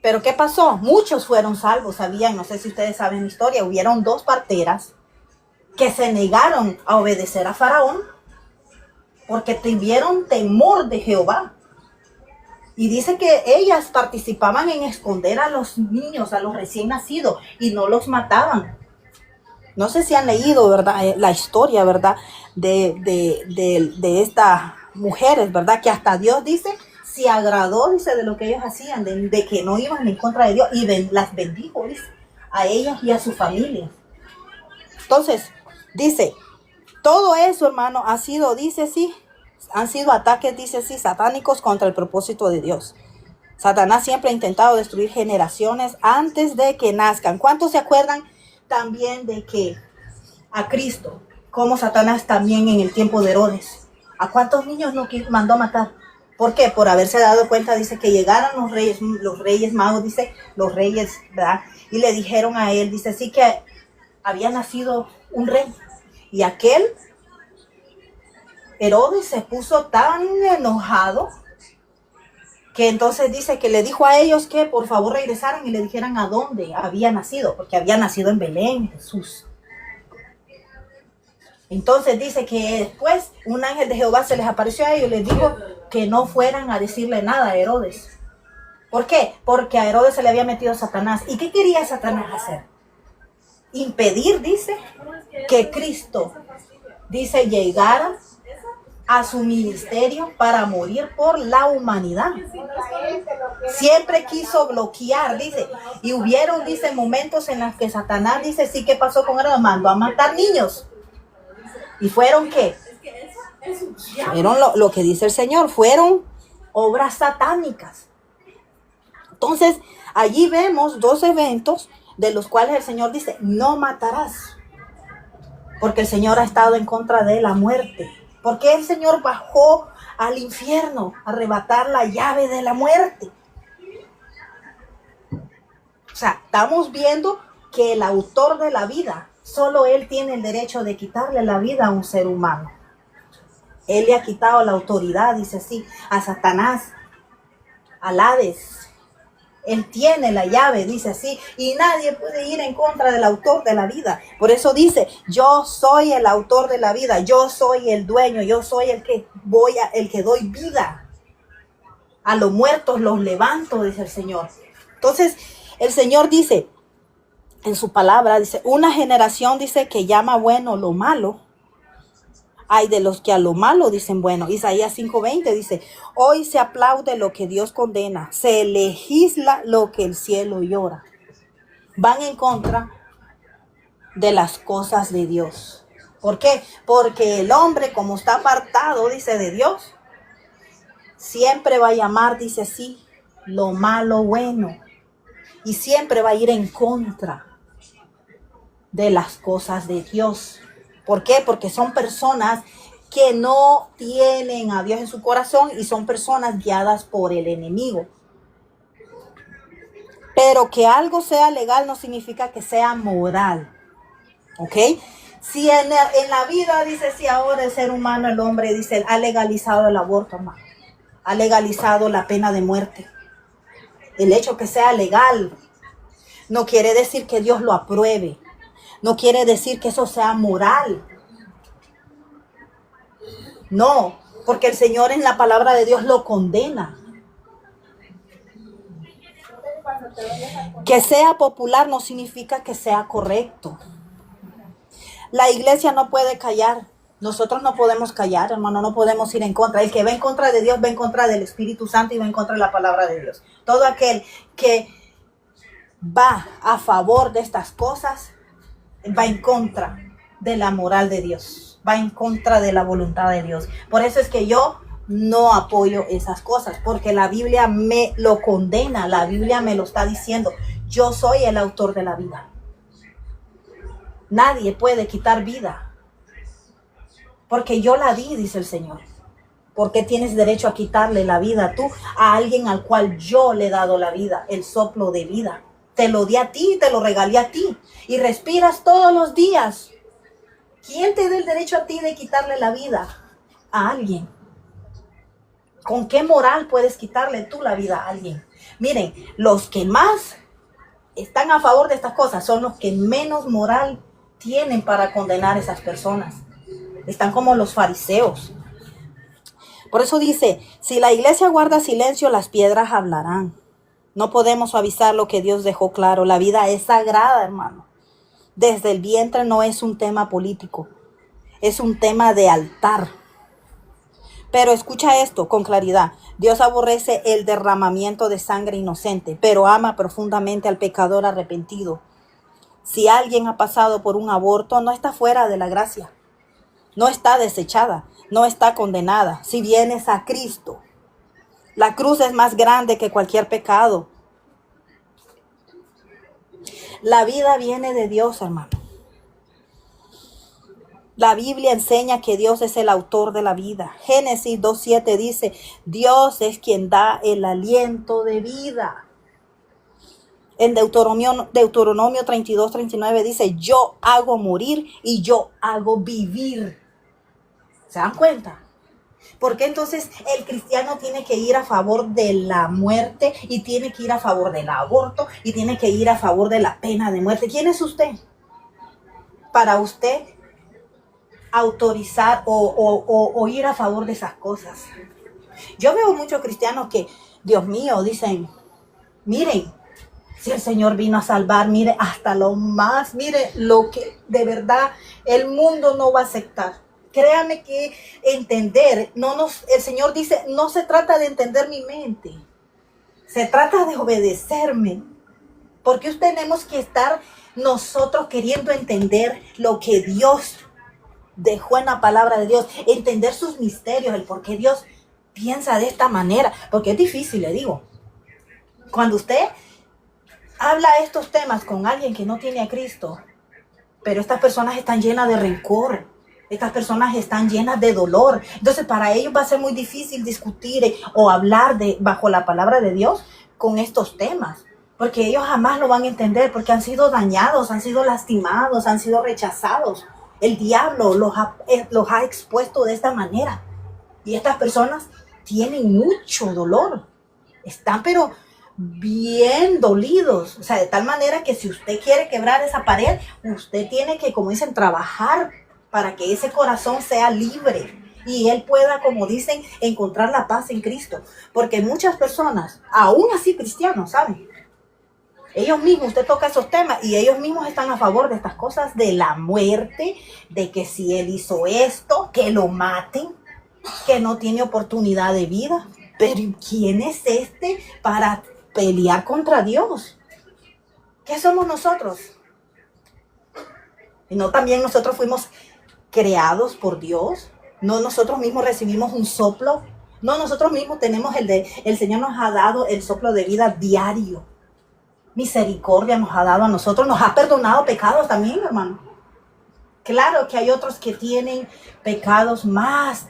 Pero ¿qué pasó? Muchos fueron salvos, sabían, no sé si ustedes saben la historia, hubieron 2 parteras que se negaron a obedecer a Faraón porque tuvieron temor de Jehová. Y dice que ellas participaban en esconder a los niños, a los recién nacidos, y no los mataban. No sé si han leído, ¿verdad? La historia, ¿verdad? De estas mujeres, ¿verdad? Que hasta Dios dice, se agradó, dice, de lo que ellos hacían, de que no iban en contra de Dios, y las bendijo, dice, a ellas y a su familia. Entonces, dice, todo eso, hermano, ha sido, dice sí, han sido ataques, dice sí, satánicos contra el propósito de Dios. Satanás siempre ha intentado destruir generaciones antes de que nazcan. ¿Cuántos se acuerdan también de que a Cristo, como Satanás también en el tiempo de Herodes, a cuántos niños no mandó matar? ¿Por qué? Por haberse dado cuenta, dice, que llegaron los reyes magos, dice, los reyes, ¿verdad? Y le dijeron a él, dice, sí que había nacido un rey. Y aquel Herodes se puso tan enojado que entonces dice que le dijo a ellos que por favor regresaran y le dijeran a dónde había nacido, porque había nacido en Belén, Jesús. Entonces dice que después un ángel de Jehová se les apareció a ellos y les dijo que no fueran a decirle nada a Herodes. ¿Por qué? Porque a Herodes se le había metido Satanás. ¿Y qué quería Satanás hacer? Impedir, dice, que Cristo, dice, llegara a su ministerio para morir por la humanidad. Siempre quiso bloquear, dice, y hubieron, dice, momentos en los que Satanás, dice, sí, ¿qué pasó con él? Mandó a matar niños. ¿Y fueron qué? Fueron lo que dice el Señor, fueron obras satánicas. Entonces, allí vemos 2 eventos de los cuales el Señor dice, no matarás, porque el Señor ha estado en contra de la muerte. Porque el Señor bajó al infierno a arrebatar la llave de la muerte. O sea, estamos viendo que el autor de la vida, solo Él tiene el derecho de quitarle la vida a un ser humano. Él le ha quitado la autoridad, dice así, a Satanás, al Hades. Él tiene la llave, dice así, y nadie puede ir en contra del autor de la vida. Por eso dice, yo soy el autor de la vida, yo soy el dueño, yo soy el que doy vida. A los muertos los levanto, dice el Señor. Entonces, el Señor dice, en su palabra, dice, una generación, dice, que llama bueno lo malo. Hay de los que a lo malo dicen bueno. Isaías 5:20 dice, hoy se aplaude lo que Dios condena, se legisla lo que el cielo llora. Van en contra de las cosas de Dios. ¿Por qué? Porque el hombre, como está apartado, dice, de Dios, siempre va a llamar, dice así, lo malo bueno. Y siempre va a ir en contra de las cosas de Dios. ¿Por qué? Porque son personas que no tienen a Dios en su corazón y son personas guiadas por el enemigo. Pero que algo sea legal no significa que sea moral. ¿Ok? Si en la vida, dice, si ahora el ser humano, el hombre, dice, ha legalizado el aborto, hermano. Ha legalizado la pena de muerte. El hecho que sea legal no quiere decir que Dios lo apruebe. No quiere decir que eso sea moral. No, porque el Señor en la palabra de Dios lo condena. Que sea popular no significa que sea correcto. La iglesia no puede callar. Nosotros no podemos callar, hermano, no podemos ir en contra. El que va en contra de Dios va en contra del Espíritu Santo y va en contra de la palabra de Dios. Todo aquel que va a favor de estas cosas va en contra de la moral de Dios, va en contra de la voluntad de Dios. Por eso es que yo no apoyo esas cosas, porque la Biblia me lo condena, la Biblia me lo está diciendo. Yo soy el autor de la vida. Nadie puede quitar vida, porque yo la di, dice el Señor. ¿Por qué tienes derecho a quitarle la vida tú a alguien al cual yo le he dado la vida, el soplo de vida? Te lo di a ti, te lo regalé a ti. Y respiras todos los días. ¿Quién te da el derecho a ti de quitarle la vida a alguien? ¿Con qué moral puedes quitarle tú la vida a alguien? Miren, los que más están a favor de estas cosas son los que menos moral tienen para condenar a esas personas. Están como los fariseos. Por eso dice, si la iglesia guarda silencio, las piedras hablarán. No podemos suavizar lo que Dios dejó claro. La vida es sagrada, hermano. Desde el vientre no es un tema político. Es un tema de altar. Pero escucha esto con claridad. Dios aborrece el derramamiento de sangre inocente, pero ama profundamente al pecador arrepentido. Si alguien ha pasado por un aborto, no está fuera de la gracia. No está desechada, no está condenada. Si vienes a Cristo, la cruz es más grande que cualquier pecado. La vida viene de Dios, hermano. La Biblia enseña que Dios es el autor de la vida. Génesis 2:7 dice, Dios es quien da el aliento de vida. En Deuteronomio 32:39 dice, yo hago morir y yo hago vivir. ¿Se dan cuenta? ¿Por qué entonces el cristiano tiene que ir a favor de la muerte y tiene que ir a favor del aborto y tiene que ir a favor de la pena de muerte? ¿Quién es usted? Para usted autorizar o ir a favor de esas cosas. Yo veo muchos cristianos que, Dios mío, dicen, miren, si el Señor vino a salvar, mire, hasta lo más, mire, lo que de verdad el mundo no va a aceptar. Créame que entender, el Señor dice, no se trata de entender mi mente, se trata de obedecerme. Porque tenemos que estar nosotros queriendo entender lo que Dios dejó en la palabra de Dios, entender sus misterios, el por qué Dios piensa de esta manera, porque es difícil, le digo. Cuando usted habla estos temas con alguien que no tiene a Cristo, pero estas personas están llenas de rencor, estas personas están llenas de dolor, entonces para ellos va a ser muy difícil discutir o hablar bajo la palabra de Dios con estos temas, porque ellos jamás lo van a entender, porque han sido dañados, han sido lastimados, han sido rechazados. El diablo los ha expuesto de esta manera. Y estas personas tienen mucho dolor. Están pero bien dolidos. O sea, de tal manera que si usted quiere quebrar esa pared, usted tiene que, como dicen, trabajar para que ese corazón sea libre. Y él pueda, como dicen, encontrar la paz en Cristo. Porque muchas personas, aún así cristianos, ¿saben? Ellos mismos, usted toca esos temas y ellos mismos están a favor de estas cosas, de la muerte, de que si él hizo esto, que lo maten, que no tiene oportunidad de vida. Pero ¿quién es este para pelear contra Dios? ¿Qué somos nosotros? Y no también nosotros fuimos creados por Dios. No nosotros mismos recibimos un soplo. No nosotros mismos tenemos el Señor nos ha dado el soplo de vida diario. Misericordia nos ha dado a nosotros, nos ha perdonado pecados también, hermano. Claro que hay otros que tienen pecados más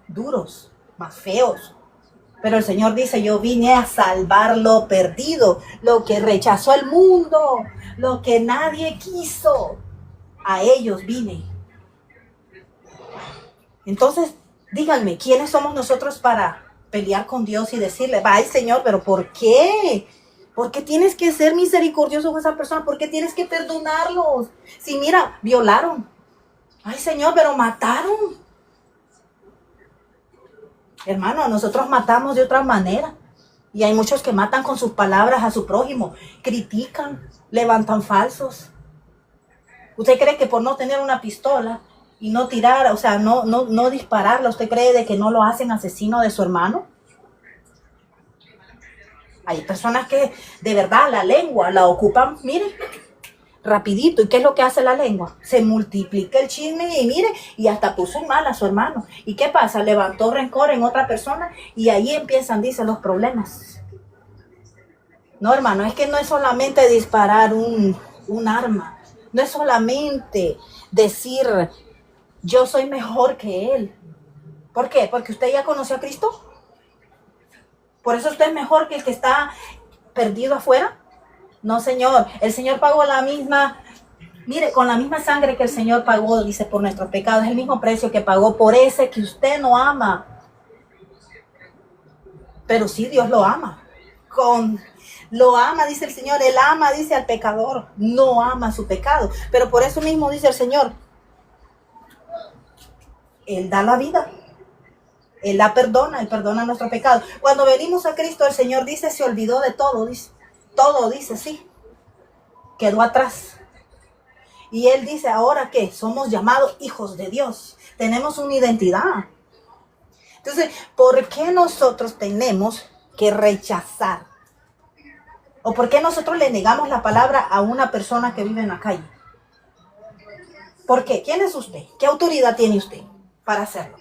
duros, más feos. Pero el Señor dice, yo vine a salvar lo perdido, lo que rechazó el mundo, lo que nadie quiso. A ellos vine. Entonces, díganme, ¿quiénes somos nosotros para pelear con Dios y decirle, ay Señor, pero ¿por qué? ¿Por qué tienes que ser misericordioso con esa persona? ¿Por qué tienes que perdonarlos? Si mira, violaron. Ay Señor, pero mataron. Hermano, nosotros matamos de otra manera. Y hay muchos que matan con sus palabras a su prójimo. Critican, levantan falsos. ¿Usted cree que por no tener una pistola y no tirar, o sea, no dispararla, usted cree de que no lo hacen asesino de su hermano? Hay personas que de verdad la lengua la ocupan, miren, rapidito. ¿Y qué es lo que hace la lengua? Se multiplica el chisme y mire, y hasta puso mal a su hermano. ¿Y qué pasa? Levantó rencor en otra persona y ahí empiezan, dice, los problemas. No, hermano, es que no es solamente disparar un arma. No es solamente decir, yo soy mejor que él. ¿Por qué? Porque usted ya conoció a Cristo. Por eso usted es mejor que el que está perdido afuera. No, Señor. El Señor pagó la misma, mire, con la misma sangre que el Señor pagó, dice, por nuestros pecados. Es el mismo precio que pagó por ese que usted no ama. Pero sí, Dios lo ama. Lo ama, dice el Señor. Él ama, dice, al pecador. No ama su pecado. Pero por eso mismo dice el Señor, Él da la vida. Él la perdona, Él perdona nuestro pecado. Cuando venimos a Cristo, el Señor dice, se olvidó de todo, dice. Todo, dice, sí. Quedó atrás. Y Él dice, ¿ahora qué? Somos llamados hijos de Dios. Tenemos una identidad. Entonces, ¿por qué nosotros tenemos que rechazar? ¿O por qué nosotros le negamos la palabra a una persona que vive en la calle? ¿Por qué? ¿Quién es usted? ¿Qué autoridad tiene usted para hacerlo?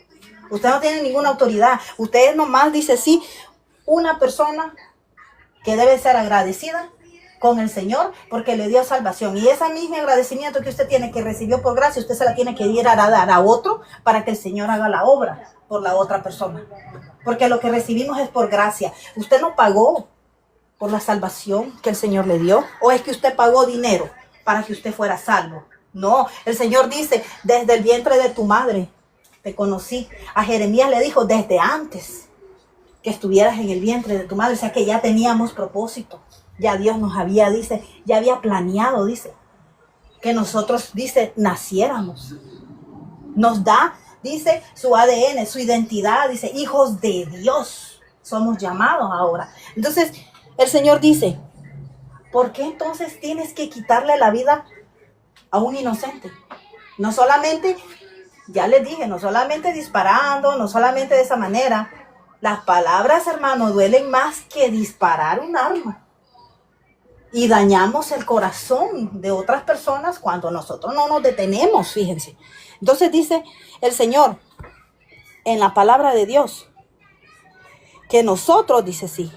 Usted no tiene ninguna autoridad. Usted nomás dice sí, una persona que debe ser agradecida con el Señor porque le dio salvación. Y ese mismo agradecimiento que usted tiene, que recibió por gracia, usted se la tiene que ir a dar a otro para que el Señor haga la obra por la otra persona. Porque lo que recibimos es por gracia. Usted no pagó por la salvación que el Señor le dio. ¿O es que usted pagó dinero para que usted fuera salvo? No, el Señor dice, desde el vientre de tu madre te conocí. A Jeremías le dijo, desde antes que estuvieras en el vientre de tu madre. O sea que ya teníamos propósito. Ya Dios nos había, dice, ya había planeado, dice, que nosotros, dice, naciéramos. Nos da, dice, su ADN, su identidad, dice, hijos de Dios. Somos llamados ahora. Entonces, el Señor dice, ¿por qué entonces tienes que quitarle la vida a un inocente? No solamente, ya les dije, no solamente disparando, no solamente de esa manera. Las palabras, hermano, duelen más que disparar un arma. Y dañamos el corazón de otras personas cuando nosotros no nos detenemos, fíjense. Entonces dice el Señor en la palabra de Dios que nosotros, dice sí,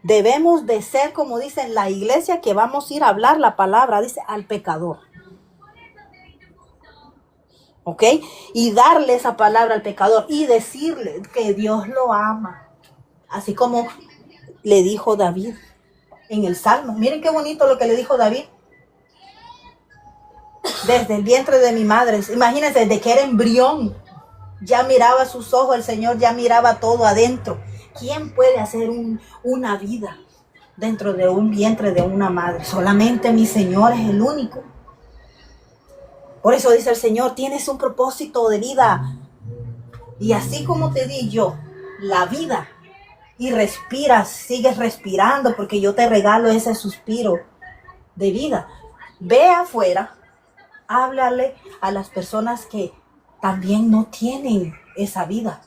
debemos de ser, como dice en la iglesia, que vamos a ir a hablar la palabra, dice, al pecador. ¿Ok? Y darle esa palabra al pecador y decirle que Dios lo ama. Así como le dijo David en el Salmo. Miren qué bonito lo que le dijo David. Desde el vientre de mi madre. Imagínense, desde que era embrión. Ya miraba sus ojos, el Señor ya miraba todo adentro. ¿Quién puede hacer una vida dentro de un vientre de una madre? Solamente mi Señor es el único. Por eso dice el Señor, tienes un propósito de vida. Y así como te di yo la vida y respiras, sigues respirando porque yo te regalo ese suspiro de vida. Ve afuera, háblale a las personas que también no tienen esa vida.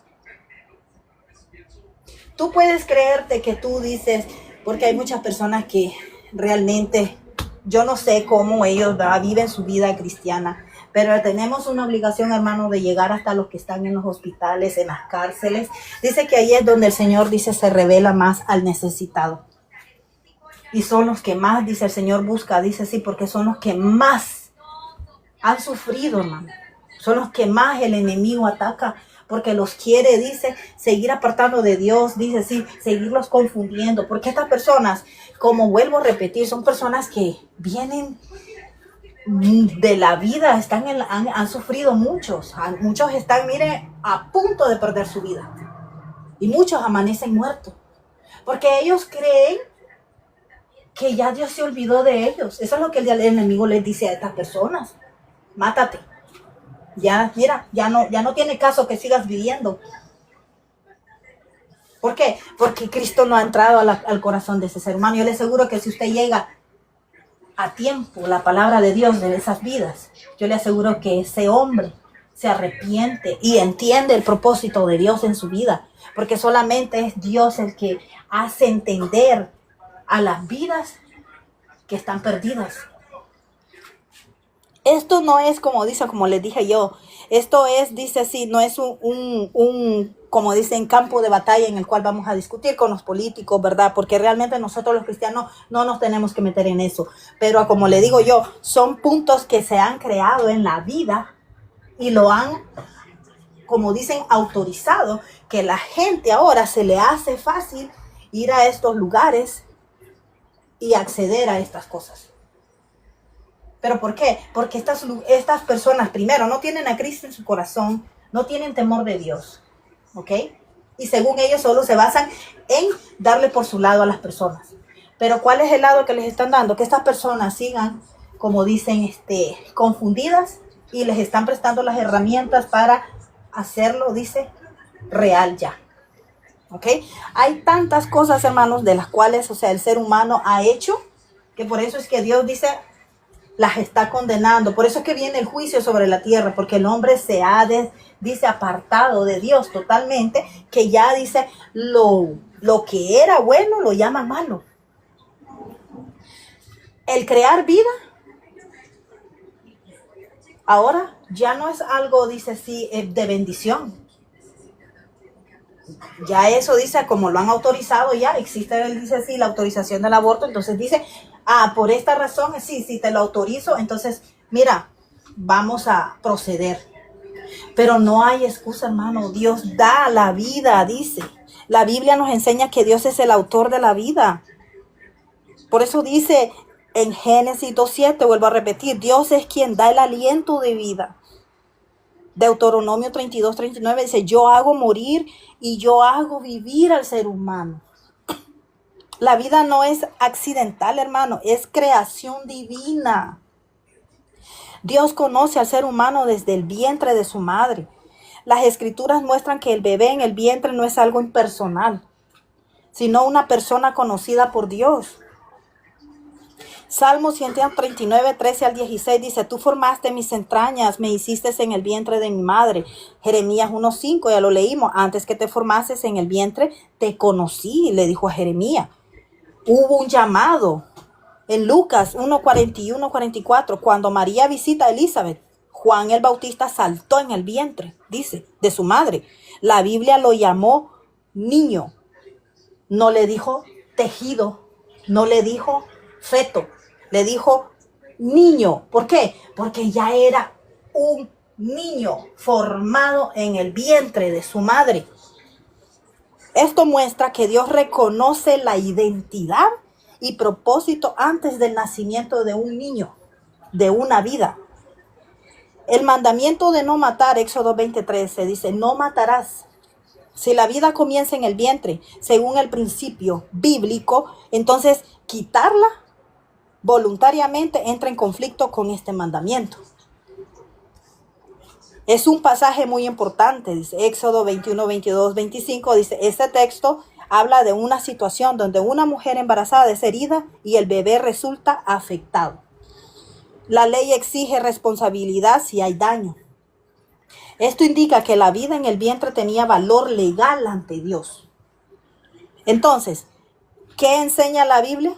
Tú puedes creerte que tú dices, porque hay muchas personas que realmente, yo no sé cómo ellos viven su vida cristiana, pero tenemos una obligación, hermano, de llegar hasta los que están en los hospitales, en las cárceles. Dice que ahí es donde el Señor, dice, se revela más al necesitado. Y son los que más, dice el Señor, busca, dice sí, porque son los que más Han sufrido, hermano. Son los que más el enemigo ataca porque los quiere, dice, seguir apartando de Dios, dice, sí, seguirlos confundiendo. Porque estas personas, como vuelvo a repetir, son personas que vienen de la vida, han sufrido muchos. Muchos están, mire, a punto de perder su vida. Y muchos amanecen muertos. Porque ellos creen que ya Dios se olvidó de ellos. Eso es lo que el enemigo les dice a estas personas. Mátate. Ya, mira, ya no tiene caso que sigas viviendo. ¿Por qué? Porque Cristo no ha entrado al corazón de ese ser humano. Yo le aseguro que si usted llega a tiempo la palabra de Dios de esas vidas, yo le aseguro que ese hombre se arrepiente y entiende el propósito de Dios en su vida. Porque solamente es Dios el que hace entender a las vidas que están perdidas. Esto no es como dice, como les dije yo, esto es, dice así, no es un como dicen, campo de batalla en el cual vamos a discutir con los políticos, ¿verdad? Porque realmente nosotros los cristianos no nos tenemos que meter en eso. Pero como le digo yo, son puntos que se han creado en la vida y lo han, como dicen, autorizado, que la gente ahora se le hace fácil ir a estos lugares y acceder a estas cosas. ¿Pero por qué? Porque estas personas, primero, no tienen a Cristo en su corazón, no tienen temor de Dios, ¿ok? Y según ellos solo se basan en darle por su lado a las personas. Pero ¿cuál es el lado que les están dando? Que estas personas sigan, como dicen, confundidas y les están prestando las herramientas para hacerlo, dice, real ya. ¿Ok? Hay tantas cosas, hermanos, de las cuales, o sea, el ser humano ha hecho, que por eso es que Dios dice, las está condenando. Por eso es que viene el juicio sobre la tierra, porque el hombre se ha, dice, apartado de Dios totalmente, que ya dice, lo que era bueno lo llama malo. El crear vida, ahora ya no es algo, dice sí, de bendición. Ya eso dice, como lo han autorizado ya, existe, dice sí, la autorización del aborto, entonces dice, por esta razón, sí, si te lo autorizo, entonces, mira, vamos a proceder. Pero no hay excusa, hermano, Dios da la vida, dice. La Biblia nos enseña que Dios es el autor de la vida. Por eso dice en Génesis 2:7, vuelvo a repetir, Dios es quien da el aliento de vida. Deuteronomio 32:39 dice, yo hago morir y yo hago vivir al ser humano. La vida no es accidental, hermano, es creación divina. Dios conoce al ser humano desde el vientre de su madre. Las escrituras muestran que el bebé en el vientre no es algo impersonal, sino una persona conocida por Dios. Salmo 139, 13 al 16 dice, tú formaste mis entrañas, me hiciste en el vientre de mi madre. Jeremías 1:5, ya lo leímos, antes que te formases en el vientre, te conocí, le dijo a Jeremías. Hubo un llamado en Lucas 1:41, 44, cuando María visita a Elizabeth, Juan el Bautista saltó en el vientre, dice, de su madre. La Biblia lo llamó niño, no le dijo tejido, no le dijo feto, le dijo niño. ¿Por qué? Porque ya era un niño formado en el vientre de su madre. Esto muestra que Dios reconoce la identidad y propósito antes del nacimiento de un niño, de una vida. El mandamiento de no matar, Éxodo 20:13, dice, no matarás. Si la vida comienza en el vientre, según el principio bíblico, entonces quitarla voluntariamente entra en conflicto con este mandamiento. Es un pasaje muy importante, dice Éxodo 21, 22, 25, dice, este texto habla de una situación donde una mujer embarazada es herida y el bebé resulta afectado. La ley exige responsabilidad si hay daño. Esto indica que la vida en el vientre tenía valor legal ante Dios. Entonces, ¿qué enseña la Biblia?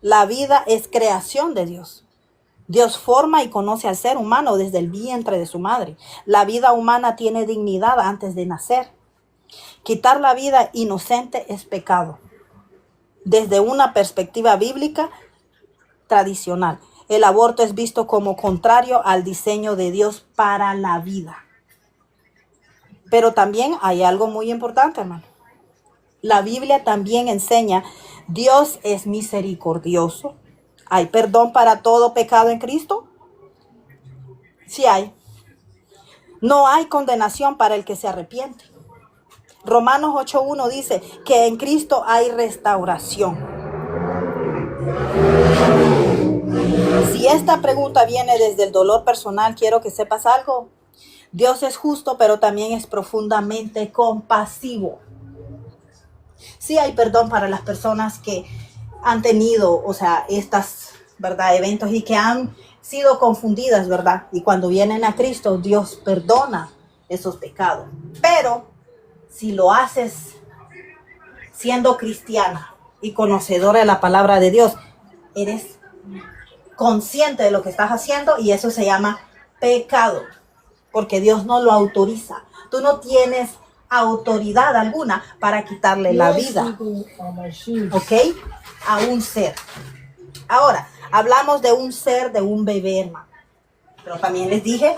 La vida es creación de Dios. Dios forma y conoce al ser humano desde el vientre de su madre. La vida humana tiene dignidad antes de nacer. Quitar la vida inocente es pecado, desde una perspectiva bíblica tradicional. el aborto es visto como contrario al diseño de Dios para la vida. Pero también hay algo muy importante, hermano. La Biblia también enseña, Dios es misericordioso. ¿Hay perdón para todo pecado en Cristo? Sí hay. No hay condenación para el que se arrepiente. Romanos 8:1 dice que en Cristo hay restauración. Si esta pregunta viene desde el dolor personal, quiero que sepas algo. Dios es justo, pero también es profundamente compasivo. Sí hay perdón para las personas que han tenido, estas, ¿verdad?, eventos y que han sido confundidas, ¿verdad? Y cuando vienen a Cristo, Dios perdona esos pecados. Pero si lo haces siendo cristiana y conocedora de la palabra de Dios, eres consciente de lo que estás haciendo y eso se llama pecado, porque Dios no lo autoriza. Tú no tienes autoridad alguna para quitarle la vida, ¿ok?, a un ser. Ahora, hablamos de un ser, de un bebé, hermano. Pero también les dije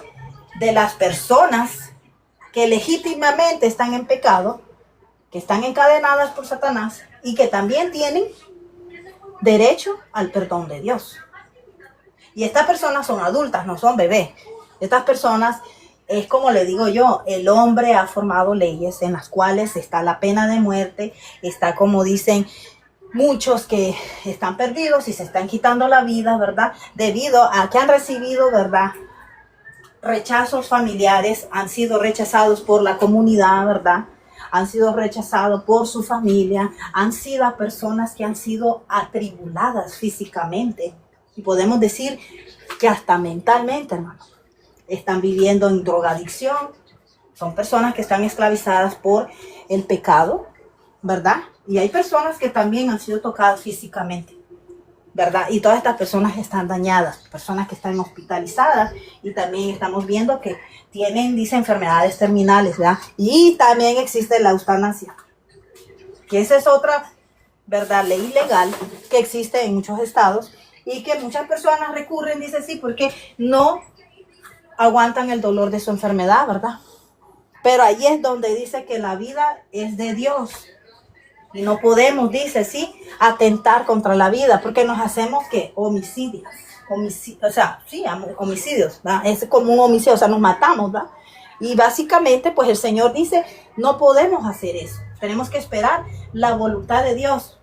de las personas que legítimamente están en pecado, que están encadenadas por Satanás y que también tienen derecho al perdón de Dios. Y estas personas son adultas, no son bebés. Estas personas, es como le digo yo, el hombre ha formado leyes en las cuales está la pena de muerte, está, como dicen muchos, que están perdidos y se están quitando la vida, ¿verdad? Debido a que han recibido, ¿verdad?, rechazos familiares, han sido rechazados por la comunidad, ¿verdad?, han sido rechazados por su familia, han sido personas que han sido atribuladas físicamente. Y podemos decir que hasta mentalmente, hermano, están viviendo en drogadicción. Son personas que están esclavizadas por el pecado, ¿verdad? Y hay personas que también han sido tocadas físicamente, ¿verdad? Y todas estas personas están dañadas, personas que están hospitalizadas, y también estamos viendo que tienen, dice, enfermedades terminales, ¿verdad? Y también existe la eutanasia, que esa es otra, ¿verdad?, ley legal que existe en muchos estados y que muchas personas recurren, dice, sí, porque no aguantan el dolor de su enfermedad, ¿verdad? Pero ahí es donde dice que la vida es de Dios. Y no podemos, dice, sí, atentar contra la vida, porque nos hacemos, ¿qué?, homicidios, homicidios, ¿verdad? Es como un homicidio, nos matamos, ¿verdad? Y básicamente, pues el Señor dice, no podemos hacer eso. Tenemos que esperar la voluntad de Dios,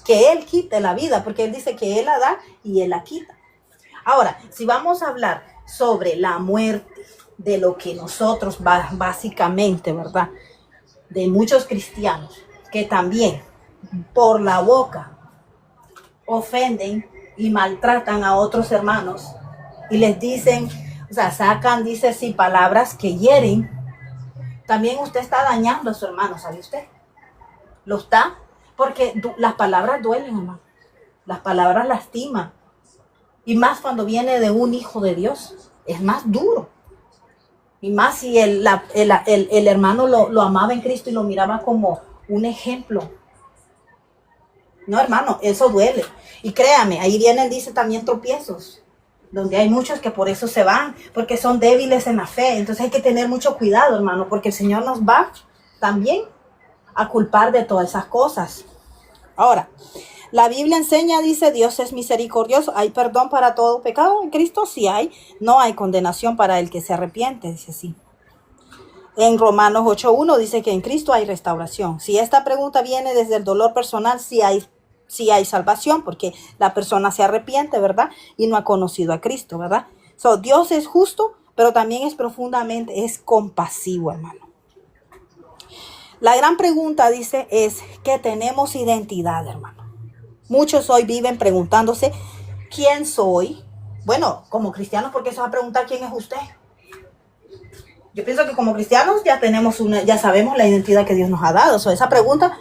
que Él quite la vida, porque Él dice que Él la da y Él la quita. Ahora, si vamos a hablar sobre la muerte, de lo que nosotros básicamente, ¿verdad?, de muchos cristianos que también por la boca ofenden y maltratan a otros hermanos y les dicen, sacan, dice, sí, palabras que hieren. También usted está dañando a su hermano, ¿sabe usted? Lo está, porque las palabras duelen, hermano. Las palabras lastiman. Y más cuando viene de un hijo de Dios, es más duro. Y más si el hermano lo amaba en Cristo y lo miraba como un ejemplo. No, hermano, eso duele. Y créame, ahí vienen, dice, también tropiezos, donde hay muchos que por eso se van, porque son débiles en la fe. Entonces hay que tener mucho cuidado, hermano, porque el Señor nos va también a culpar de todas esas cosas. Ahora, la Biblia enseña, dice, Dios es misericordioso. ¿Hay perdón para todo pecado en Cristo? Sí hay. No hay condenación para el que se arrepiente, dice sí. En Romanos 8:1 dice que en Cristo hay restauración. Si esta pregunta viene desde el dolor personal, sí hay salvación, porque la persona se arrepiente, ¿verdad?, y no ha conocido a Cristo, ¿verdad? Dios es justo, pero también es compasivo, hermano. La gran pregunta, dice, es que tenemos identidad, hermano. Muchos hoy viven preguntándose, ¿quién soy? Bueno, como cristianos, ¿por qué se va a preguntar quién es usted? Yo pienso que como cristianos ya sabemos la identidad que Dios nos ha dado. Esa pregunta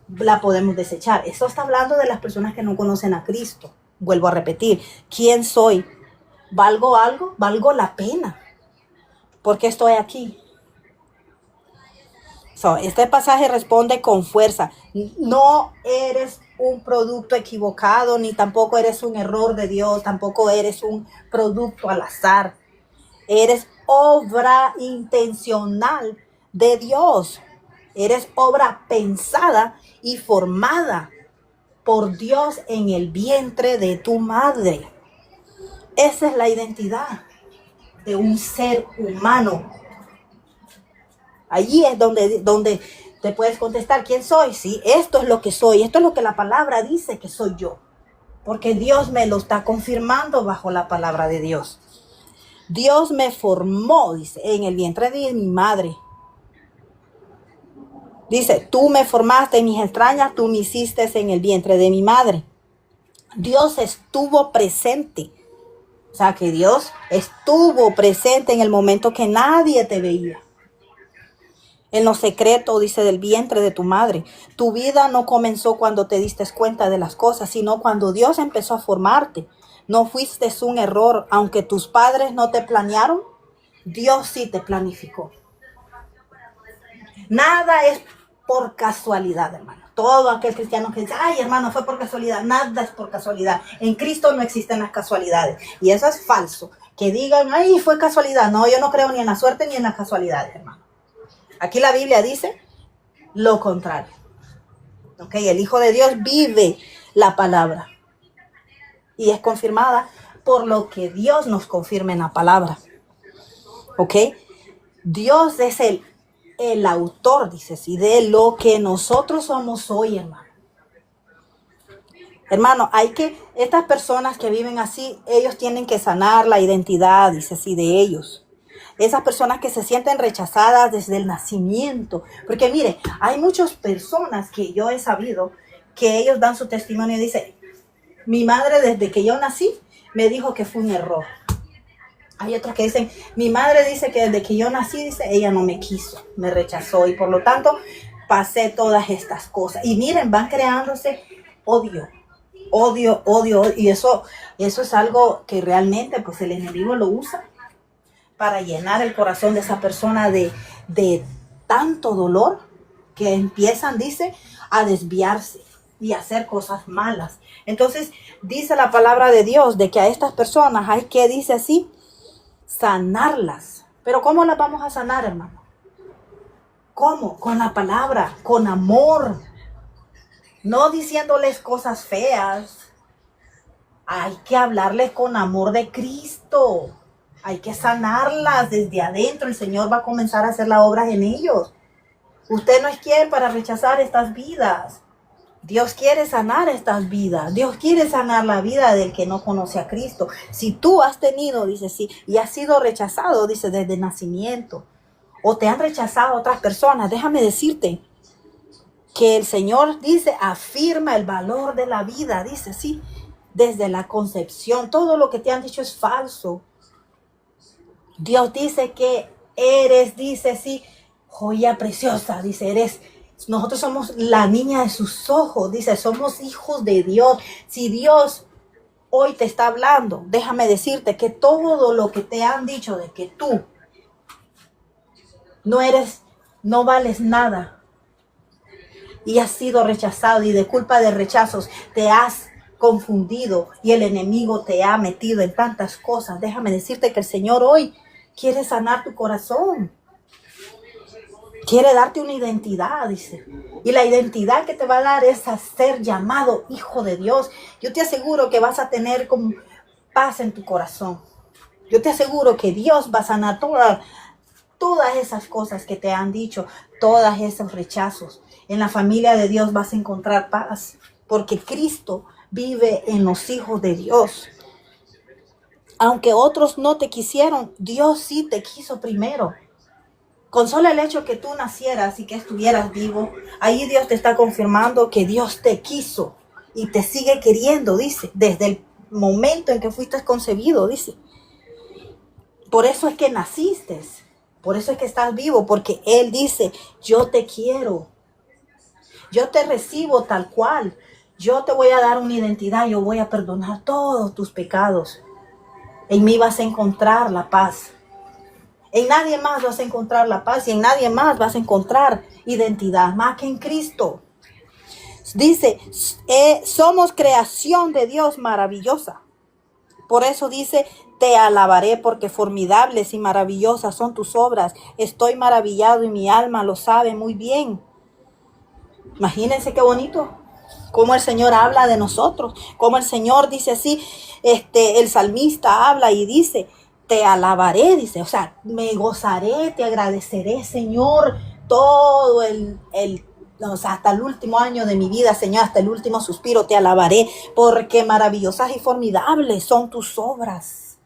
la podemos desechar. Eso está hablando de las personas que no conocen a Cristo. Vuelvo a repetir, ¿quién soy? ¿Valgo algo? ¿Valgo la pena? ¿Por qué estoy aquí? Este pasaje responde con fuerza. No eres un producto equivocado, ni tampoco eres un error de Dios, tampoco eres un producto al azar. Eres obra intencional de Dios. Eres obra pensada y formada por Dios en el vientre de tu madre. Esa es la identidad de un ser humano. Allí es donde te puedes contestar quién soy. Sí, esto es lo que soy, esto es lo que la palabra dice que soy yo. Porque Dios me lo está confirmando bajo la palabra de Dios. Dios me formó, dice, en el vientre de mi madre. Dice, tú me formaste en mis entrañas, tú me hiciste en el vientre de mi madre. Dios estuvo presente. O sea, que Dios estuvo presente en el momento que nadie te veía. En lo secreto, dice, del vientre de tu madre. Tu vida no comenzó cuando te diste cuenta de las cosas, sino cuando Dios empezó a formarte. No fuiste un error, aunque tus padres no te planearon, Dios sí te planificó. Nada es por casualidad, hermano. Todo aquel cristiano que dice, ay, hermano, fue por casualidad. Nada es por casualidad. En Cristo no existen las casualidades. Y eso es falso. Que digan, ay, fue casualidad. No, yo no creo ni en la suerte ni en las casualidades, hermano. Aquí la Biblia dice lo contrario. ¿Ok? El Hijo de Dios vive la palabra. Y es confirmada por lo que Dios nos confirma en la palabra. ¿Ok? Dios es el autor, dice así, de lo que nosotros somos hoy, hermano. Hermano, estas personas que viven así, ellos tienen que sanar la identidad, dice así, de ellos. Esas personas que se sienten rechazadas desde el nacimiento. Porque mire, hay muchas personas que yo he sabido que ellos dan su testimonio y dicen, mi madre desde que yo nací me dijo que fue un error. Hay otros que dicen, mi madre dice que desde que yo nací, dice, ella no me quiso, me rechazó y por lo tanto pasé todas estas cosas. Y miren, van creándose odio. Y eso es algo que realmente pues el enemigo lo usa para llenar el corazón de esa persona de tanto dolor que empiezan, dice, a desviarse y a hacer cosas malas. Entonces dice la palabra de Dios de que a estas personas hay que, dice así, sanarlas. Pero ¿cómo las vamos a sanar, hermano? ¿Cómo? Con la palabra, con amor. No diciéndoles cosas feas. Hay que hablarles con amor de Cristo. Hay que sanarlas desde adentro. El Señor va a comenzar a hacer la obra en ellos. Usted no es quien para rechazar estas vidas. Dios quiere sanar estas vidas. Dios quiere sanar la vida del que no conoce a Cristo. Si tú has tenido, dice, sí, y has sido rechazado, dice, desde nacimiento, o te han rechazado otras personas, déjame decirte que el Señor, dice, afirma el valor de la vida, dice, sí, desde la concepción. Todo lo que te han dicho es falso. Dios dice que eres, dice, sí, joya preciosa, dice, nosotros somos la niña de sus ojos, dice, somos hijos de Dios. Si Dios hoy te está hablando, déjame decirte que todo lo que te han dicho de que tú no vales nada y has sido rechazado y de culpa de rechazos te has confundido y el enemigo te ha metido en tantas cosas, déjame decirte que el Señor hoy quiere sanar tu corazón. Quiere darte una identidad, dice. Y la identidad que te va a dar es a ser llamado hijo de Dios. Yo te aseguro que vas a tener como paz en tu corazón. Yo te aseguro que Dios va a sanar todas esas cosas que te han dicho, todos esos rechazos. En la familia de Dios vas a encontrar paz, porque Cristo vive en los hijos de Dios. Aunque otros no te quisieron, Dios sí te quiso primero. Con solo el hecho que tú nacieras y que estuvieras vivo, ahí Dios te está confirmando que Dios te quiso y te sigue queriendo, dice, desde el momento en que fuiste concebido, dice. Por eso es que naciste, por eso es que estás vivo, porque Él dice, yo te quiero, yo te recibo tal cual, yo te voy a dar una identidad, yo voy a perdonar todos tus pecados. En mí vas a encontrar la paz. En nadie más vas a encontrar la paz y en nadie más vas a encontrar identidad, más que en Cristo. Dice, somos creación de Dios maravillosa. Por eso dice, te alabaré porque formidables y maravillosas son tus obras. Estoy maravillado y mi alma lo sabe muy bien. Imagínense qué bonito. Cómo el Señor habla de nosotros. Cómo el Señor dice así, el salmista habla y dice, te alabaré, dice, o sea, me gozaré, te agradeceré, Señor, todo o sea, hasta el último año de mi vida, Señor, hasta el último suspiro, te alabaré, porque maravillosas y formidables son tus obras.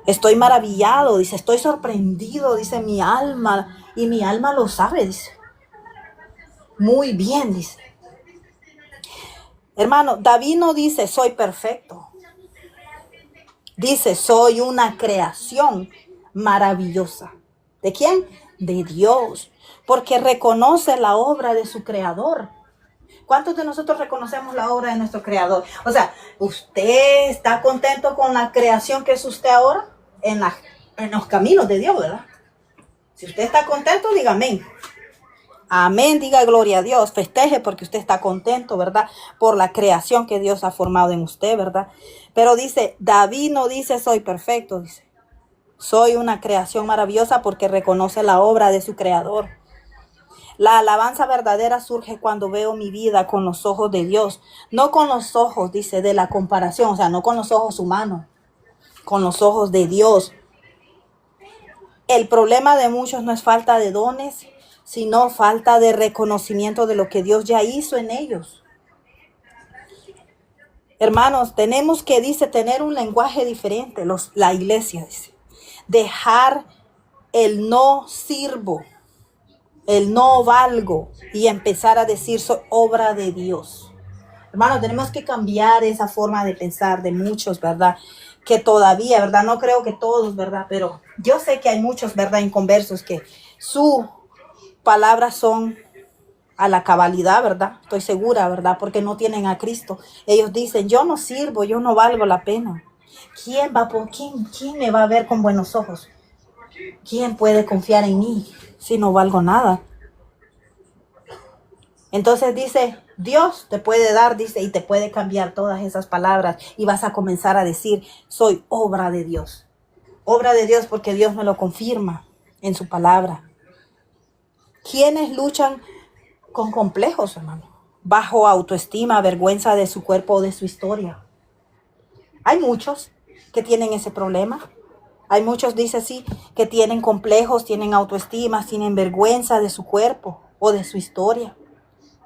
Estoy maravillado, dice, estoy sorprendido, dice mi alma, y mi alma lo sabe, dice. Muy bien, dice. Hermano, David no dice, soy perfecto. Dice, soy una creación maravillosa. ¿De quién? De Dios. Porque reconoce la obra de su creador. ¿Cuántos de nosotros reconocemos la obra de nuestro creador? O sea, ¿usted está contento con la creación que es usted ahora? En los caminos de Dios, ¿verdad? Si usted está contento, diga amén. Amén, diga gloria a Dios, festeje porque usted está contento, ¿verdad? Por la creación que Dios ha formado en usted, ¿verdad? Pero dice, David no dice soy perfecto, dice. Soy una creación maravillosa porque reconoce la obra de su creador. La alabanza verdadera surge cuando veo mi vida con los ojos de Dios, no con los ojos, dice, de la comparación, o sea, no con los ojos humanos, con los ojos de Dios. El problema de muchos no es falta de dones, sino falta de reconocimiento de lo que Dios ya hizo en ellos. Hermanos, tenemos que, dice, tener un lenguaje diferente, la iglesia, dice. Dejar el no sirvo, el no valgo y empezar a decir soy obra de Dios. Hermanos, tenemos que cambiar esa forma de pensar de muchos, ¿verdad? Que todavía, ¿verdad? No creo que todos, ¿verdad? Pero yo sé que hay muchos, ¿verdad? Inconversos que su palabras son a la cabalidad, ¿verdad? Estoy segura, ¿verdad? Porque no tienen a Cristo. Ellos dicen, yo no sirvo, yo no valgo la pena. ¿Quién me va a ver con buenos ojos? ¿Quién puede confiar en mí si no valgo nada? Entonces dice, Dios te puede dar, dice, y te puede cambiar todas esas palabras y vas a comenzar a decir, soy obra de Dios. Obra de Dios porque Dios me lo confirma en su palabra. ¿Quiénes luchan con complejos, hermano? Bajo autoestima, vergüenza de su cuerpo o de su historia. Hay muchos que tienen ese problema. Hay muchos, dice así, que tienen complejos, tienen autoestima, tienen vergüenza de su cuerpo o de su historia.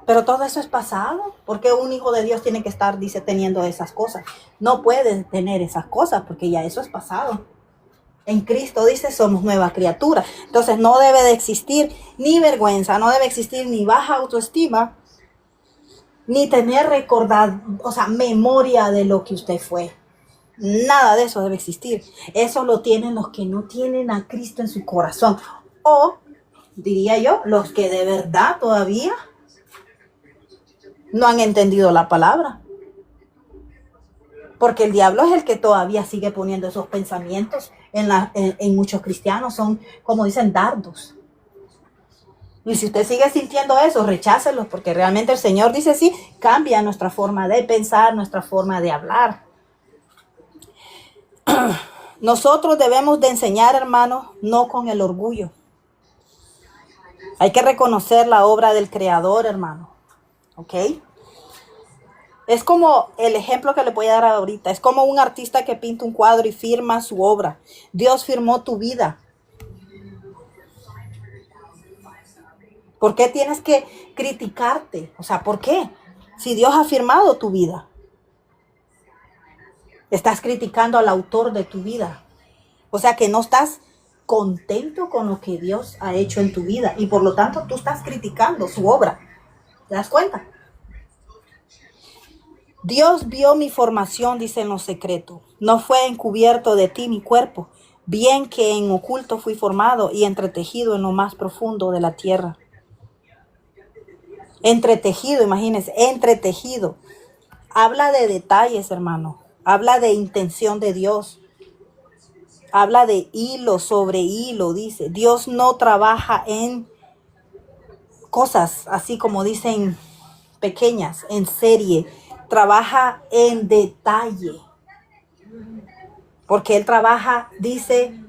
Pero todo eso es pasado. ¿Por qué un hijo de Dios tiene que estar, dice, teniendo esas cosas? No puede tener esas cosas porque ya eso es pasado. En Cristo, dice, somos nueva criatura. Entonces no debe de existir ni vergüenza, no debe existir ni baja autoestima, ni tener memoria de lo que usted fue. Nada de eso debe existir. Eso lo tienen los que no tienen a Cristo en su corazón. O, diría yo, los que de verdad todavía no han entendido la palabra. Porque el diablo es el que todavía sigue poniendo esos pensamientos en muchos cristianos. Son, como dicen, dardos. Y si usted sigue sintiendo eso, rechácelos, porque realmente el Señor dice sí, cambia nuestra forma de pensar, nuestra forma de hablar. Nosotros debemos de enseñar, hermanos, no con el orgullo. Hay que reconocer la obra del Creador, hermano. ¿Ok? Es como el ejemplo que le voy a dar ahorita. Es como un artista que pinta un cuadro y firma su obra. Dios firmó tu vida. ¿Por qué tienes que criticarte? O sea, ¿por qué? Si Dios ha firmado tu vida. Estás criticando al autor de tu vida. O sea que no estás contento con lo que Dios ha hecho en tu vida. Y por lo tanto tú estás criticando su obra. ¿Te das cuenta? Dios vio mi formación, dice en lo secreto. No fue encubierto de ti mi cuerpo. Bien que en oculto fui formado y entretejido en lo más profundo de la tierra. Entretejido, imagínense, entretejido. Habla de detalles, hermano. Habla de intención de Dios. Habla de hilo sobre hilo, dice. Dios no trabaja en cosas así como dicen pequeñas, en serie. Trabaja en detalle. Porque Él trabaja, dice,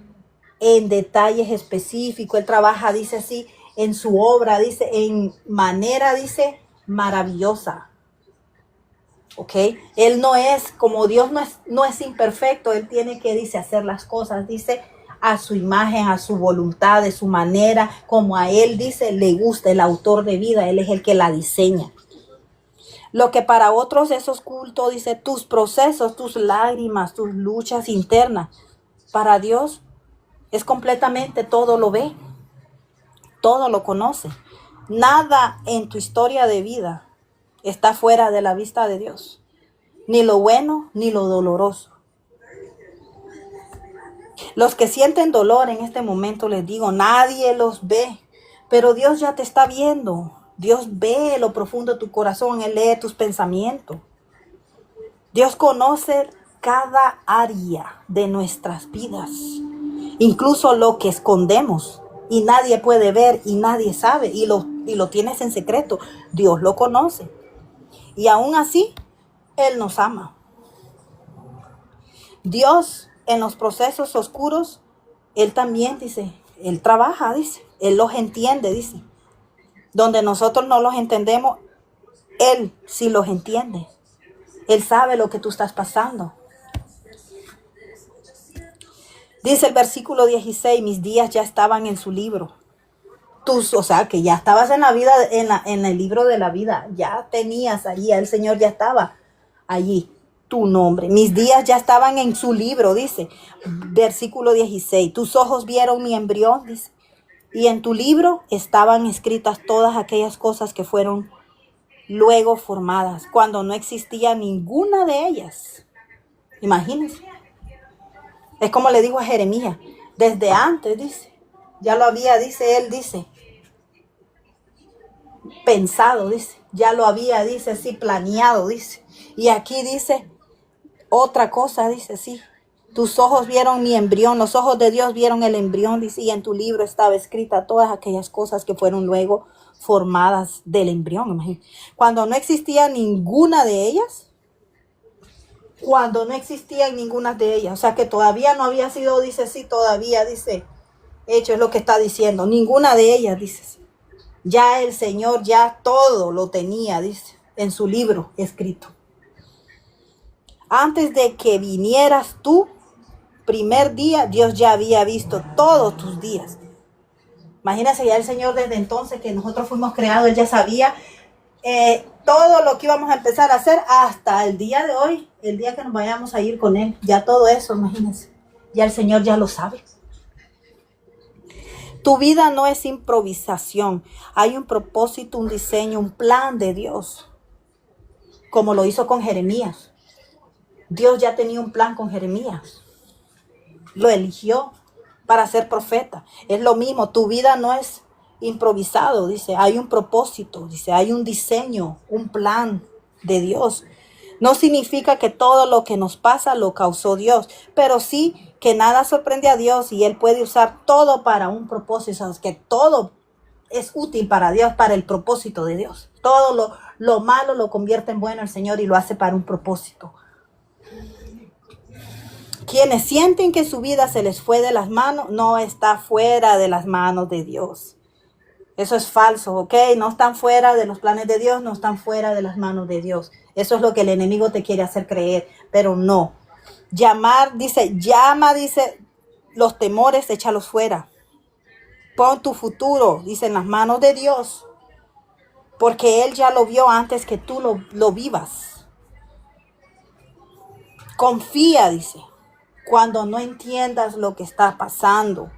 en detalles específicos. Él trabaja, dice así, en su obra, dice, en manera, dice, maravillosa. ¿Ok? Él no es, como Dios no es imperfecto, Él tiene que, dice, hacer las cosas, dice, a su imagen, a su voluntad, de su manera, como a Él, dice, le gusta. El autor de vida, Él es el que la diseña. Lo que para otros es oculto, dice, tus procesos, tus lágrimas, tus luchas internas, para Dios es completamente, todo lo ve, todo lo conoce. Nada en tu historia de vida está fuera de la vista de Dios. Ni lo bueno, ni lo doloroso. Los que sienten dolor en este momento, les digo, nadie los ve, pero Dios ya te está viendo. Dios ve lo profundo de tu corazón, Él lee tus pensamientos. Dios conoce cada área de nuestras vidas, incluso lo que escondemos y nadie puede ver y nadie sabe y lo tienes en secreto. Dios lo conoce y aún así Él nos ama. Dios en los procesos oscuros, Él también dice, Él trabaja, dice, Él los entiende, dice. Donde nosotros no los entendemos, Él sí los entiende. Él sabe lo que tú estás pasando. Dice el versículo 16, mis días ya estaban en su libro. O sea, que ya estabas en la vida, en el libro de la vida. Ya tenías allí, el Señor ya estaba allí, tu nombre. Mis días ya estaban en su libro, dice. Versículo 16, tus ojos vieron mi embrión, dice. Y en tu libro estaban escritas todas aquellas cosas que fueron luego formadas, cuando no existía ninguna de ellas. Imagínense. Es como le digo a Jeremías, desde antes, dice, ya lo había, dice él, dice, pensado, dice, ya lo había, dice, sí, planeado, dice. Y aquí dice otra cosa, dice, sí, tus ojos vieron mi embrión, los ojos de Dios vieron el embrión, dice, y en tu libro estaba escrita todas aquellas cosas que fueron luego formadas del embrión. Imagínate. Cuando no existía ninguna de ellas, o sea que todavía no había sido, dice, sí, todavía, dice, hecho, es lo que está diciendo, ninguna de ellas, dice, ya el Señor ya todo lo tenía, dice, en su libro escrito. Antes de que vinieras tú, primer día, Dios ya había visto todos tus días. Imagínense, ya el Señor desde entonces que nosotros fuimos creados, Él ya sabía todo lo que íbamos a empezar a hacer hasta el día de hoy, el día que nos vayamos a ir con Él. Ya todo eso, imagínense, ya el Señor ya lo sabe. Tu vida no es improvisación. Hay un propósito, un diseño, un plan de Dios, como lo hizo con Jeremías. Dios ya tenía un plan con Jeremías. Lo eligió para ser profeta. Es lo mismo, tu vida no es improvisado, dice, hay un propósito, dice, hay un diseño, un plan de Dios. No significa que todo lo que nos pasa lo causó Dios, pero sí que nada sorprende a Dios y Él puede usar todo para un propósito, que todo es útil para Dios, para el propósito de Dios. Todo lo malo lo convierte en bueno el Señor y lo hace para un propósito. Quienes sienten que su vida se les fue de las manos, no está fuera de las manos de Dios. Eso es falso, ¿ok? No están fuera de los planes de Dios, no están fuera de las manos de Dios. Eso es lo que el enemigo te quiere hacer creer, pero no. Llama, dice, los temores, échalos fuera. Pon tu futuro, dice, en las manos de Dios, porque Él ya lo vio antes que tú lo vivas. Confía, dice, cuando no entiendas lo que está pasando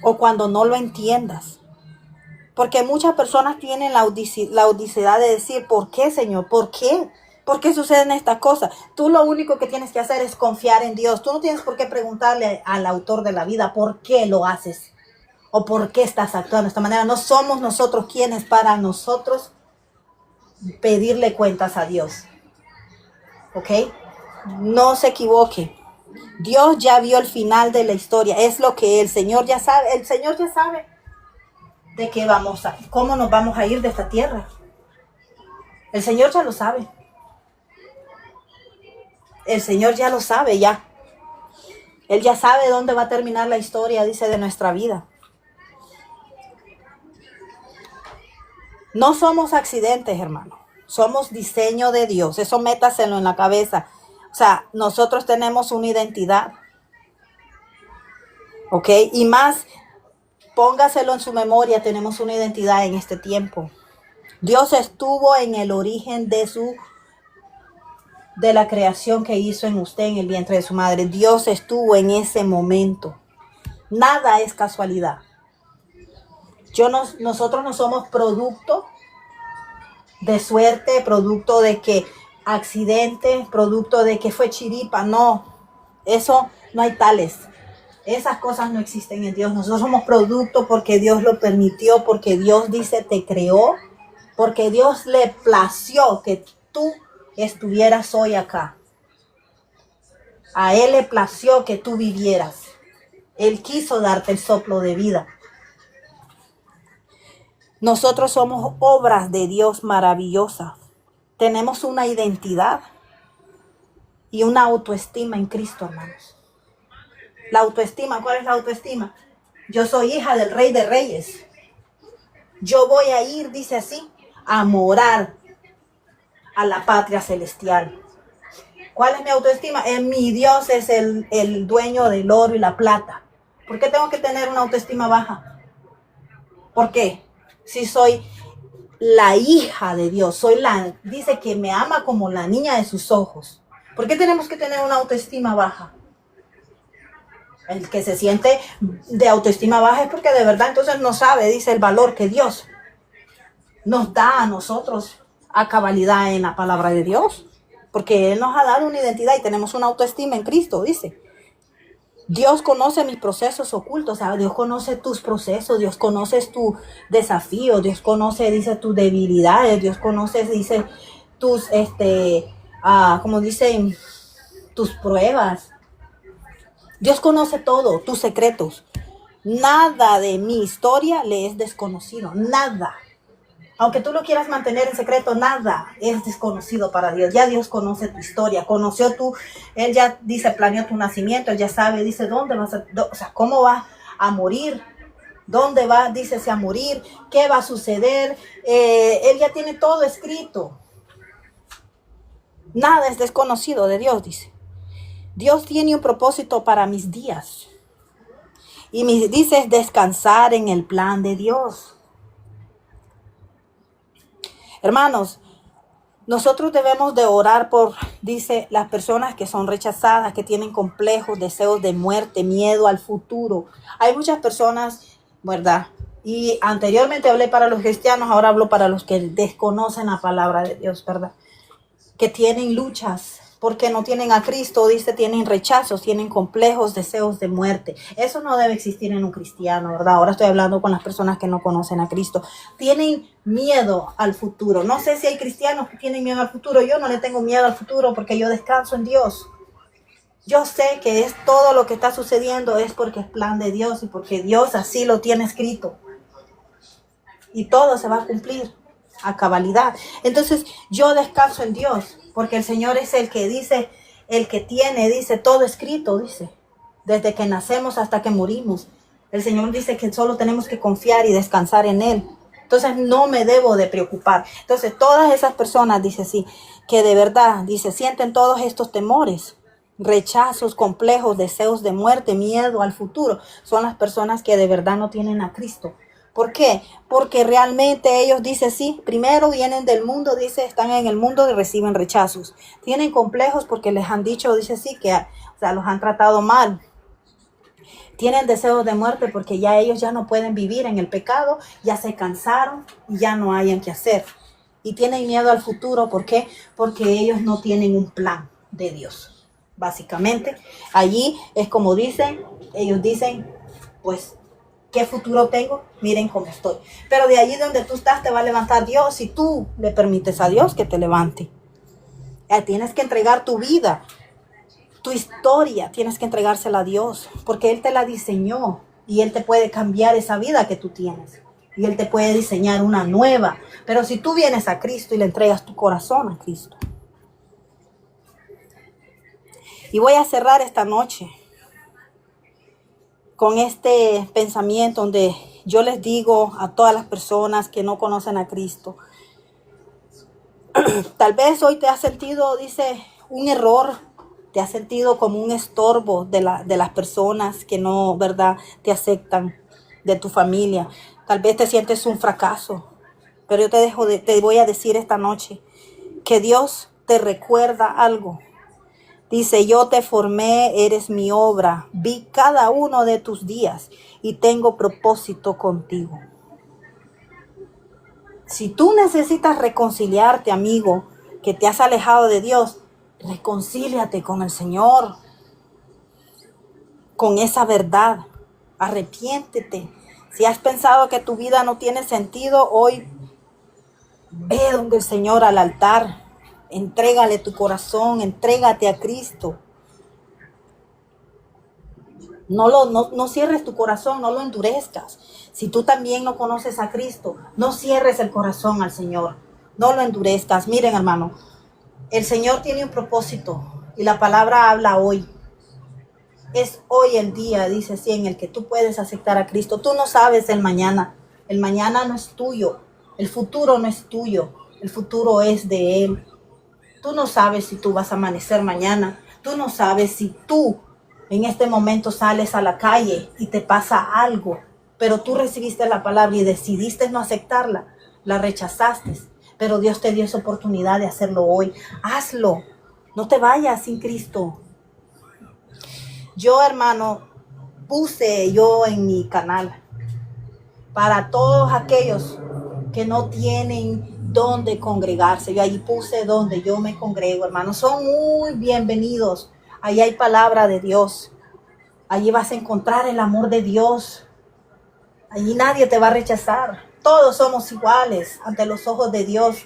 o cuando no lo entiendas. Porque muchas personas tienen la odicidad de decir, ¿por qué, Señor? ¿Por qué? ¿Por qué suceden estas cosas? Tú lo único que tienes que hacer es confiar en Dios. Tú no tienes por qué preguntarle al autor de la vida por qué lo haces o por qué estás actuando de esta manera. No somos nosotros quienes para nosotros pedirle cuentas a Dios. ¿Ok? No se equivoque. Dios ya vio el final de la historia. Es lo que el Señor ya sabe. El Señor ya sabe de qué cómo nos vamos a ir de esta tierra. El Señor ya lo sabe. El Señor ya lo sabe ya. Él ya sabe dónde va a terminar la historia, dice, de nuestra vida. No somos accidentes, hermano. Somos diseño de Dios. Eso métaselo en la cabeza. O sea, nosotros tenemos una identidad. ¿Ok? Y más, póngaselo en su memoria, tenemos una identidad en este tiempo. Dios estuvo en el origen de la creación que hizo en usted en el vientre de su madre. Dios estuvo en ese momento. Nada es casualidad. Nosotros no somos producto de suerte, producto de que accidente, producto de que fue chiripa. No, eso no hay tales. Esas cosas no existen en Dios. Nosotros somos producto porque Dios lo permitió, porque Dios dice te creó, porque Dios le plació que tú estuvieras hoy acá. A Él le plació que tú vivieras. Él quiso darte el soplo de vida. Nosotros somos obras de Dios maravillosas. Tenemos una identidad y una autoestima en Cristo, hermanos. La autoestima, ¿cuál es la autoestima? Yo soy hija del Rey de Reyes. Yo voy a ir, dice así, a morar a la patria celestial. ¿Cuál es mi autoestima? Mi Dios es el dueño del oro y la plata. ¿Por qué tengo que tener una autoestima baja? ¿Por qué? Si soy la hija de Dios, dice que me ama como la niña de sus ojos. ¿Por qué tenemos que tener una autoestima baja? El que se siente de autoestima baja es porque de verdad entonces no sabe, dice, el valor que Dios nos da a nosotros a cabalidad en la palabra de Dios. Porque Él nos ha dado una identidad y tenemos una autoestima en Cristo, dice. Dios conoce mis procesos ocultos, o sea, Dios conoce tus procesos, Dios conoce tu desafío, Dios conoce, dice, tus debilidades, Dios conoce, dice, tus, como dicen, tus pruebas. Dios conoce todo, tus secretos. Nada de mi historia le es desconocido, nada. Aunque tú lo quieras mantener en secreto, nada es desconocido para Dios. Ya Dios conoce tu historia, Él ya dice, planeó tu nacimiento, Él ya sabe, dice, dónde vas cómo vas a morir, dónde vas, dice, a morir, qué va a suceder. Él ya tiene todo escrito. Nada es desconocido de Dios, dice. Dios tiene un propósito para mis días. Y dice, es descansar en el plan de Dios. Hermanos, nosotros debemos de orar por, dice, las personas que son rechazadas, que tienen complejos, deseos de muerte, miedo al futuro. Hay muchas personas, ¿verdad? Y anteriormente hablé para los cristianos, ahora hablo para los que desconocen la palabra de Dios, ¿verdad? Que tienen luchas, porque no tienen a Cristo, dice, tienen rechazos, tienen complejos, deseos de muerte. Eso no debe existir en un cristiano, ¿verdad? Ahora estoy hablando con las personas que no conocen a Cristo. Tienen miedo al futuro. No sé si hay cristianos que tienen miedo al futuro. Yo no le tengo miedo al futuro porque yo descanso en Dios. Yo sé que es todo lo que está sucediendo es porque es plan de Dios y porque Dios así lo tiene escrito. Y todo se va a cumplir a cabalidad. Entonces yo descanso en Dios porque el Señor es el que dice, el que tiene, dice, todo escrito, dice, desde que nacemos hasta que morimos. El Señor dice que solo tenemos que confiar y descansar en Él. Entonces no me debo de preocupar. Entonces todas esas personas, dice sí, que de verdad, dice, sienten todos estos temores, rechazos, complejos, deseos de muerte, miedo al futuro, son las personas que de verdad no tienen a Cristo. ¿Por qué? Porque realmente ellos, dice sí, primero vienen del mundo, dice, están en el mundo y reciben rechazos. Tienen complejos porque les han dicho, dice sí, que los han tratado mal. Tienen deseos de muerte porque ya ellos ya no pueden vivir en el pecado, ya se cansaron y ya no hayan que hacer. Y tienen miedo al futuro, ¿por qué? Porque ellos no tienen un plan de Dios. Básicamente, allí es como dicen, ellos dicen, pues, ¿qué futuro tengo? Miren cómo estoy. Pero de allí donde tú estás te va a levantar Dios si tú le permites a Dios que te levante. Tienes que entregar tu vida. Tu historia tienes que entregársela a Dios, porque Él te la diseñó y Él te puede cambiar esa vida que tú tienes. Y Él te puede diseñar una nueva. Pero si tú vienes a Cristo y le entregas tu corazón a Cristo. Y voy a cerrar esta noche con este pensamiento donde yo les digo a todas las personas que no conocen a Cristo. Tal vez hoy te has sentido, dice, un error. Te has sentido como un estorbo de las personas que no, ¿verdad?, te aceptan, de tu familia. Tal vez te sientes un fracaso. Pero yo te voy a decir esta noche que Dios te recuerda algo. Dice, yo te formé, eres mi obra, vi cada uno de tus días y tengo propósito contigo. Si tú necesitas reconciliarte, amigo, que te has alejado de Dios, reconcíliate con el Señor, con esa verdad. Arrepiéntete. Si has pensado que tu vida no tiene sentido, hoy ve donde el Señor al altar. Entrégale tu corazón, entrégate a Cristo. No cierres tu corazón, no lo endurezcas. Si tú también no conoces a Cristo, no cierres el corazón al Señor, no lo endurezcas. Miren, hermano, el Señor tiene un propósito y la palabra habla hoy. Es hoy el día, dice así, en el que tú puedes aceptar a Cristo. Tú no sabes el mañana no es tuyo, el futuro no es tuyo, el futuro es de Él. Tú no sabes si tú vas a amanecer mañana, tú no sabes si tú en este momento sales a la calle y te pasa algo, pero tú recibiste la palabra y decidiste no aceptarla, la rechazaste, pero Dios te dio esa oportunidad de hacerlo hoy. Hazlo, no te vayas sin Cristo. Yo, hermano, puse yo en mi canal para todos aquellos que no tienen dónde congregarse. Yo allí puse donde yo me congrego, hermano. Son muy bienvenidos. Ahí hay palabra de Dios. Allí vas a encontrar el amor de Dios. Allí nadie te va a rechazar. Todos somos iguales ante los ojos de Dios.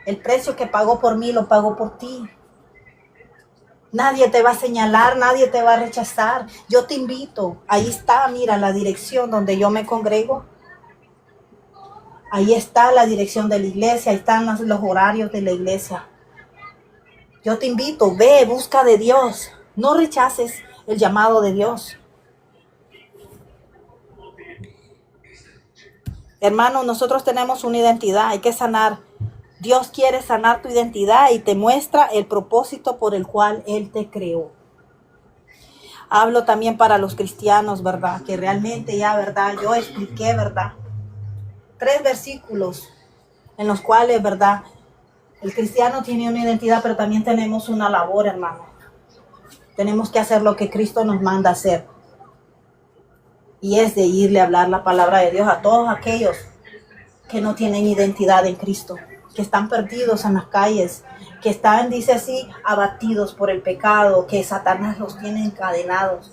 El precio que pagó por mí lo pagó por ti. Nadie te va a señalar, nadie te va a rechazar. Yo te invito. Ahí está, mira, la dirección donde yo me congrego. Ahí está la dirección de la iglesia, ahí están los horarios de la iglesia. Yo te invito, ve, busca de Dios. No rechaces el llamado de Dios. Hermano, nosotros tenemos una identidad, hay que sanar. Dios quiere sanar tu identidad y te muestra el propósito por el cual Él te creó. Hablo también para los cristianos, ¿verdad? Que realmente ya, ¿verdad? Yo expliqué, ¿verdad? 3 versículos en los cuales, ¿verdad? El cristiano tiene una identidad, pero también tenemos una labor, hermano. Tenemos que hacer lo que Cristo nos manda hacer. Y es de irle a hablar la palabra de Dios a todos aquellos que no tienen identidad en Cristo, que están perdidos en las calles, que están, dice así, abatidos por el pecado, que Satanás los tiene encadenados.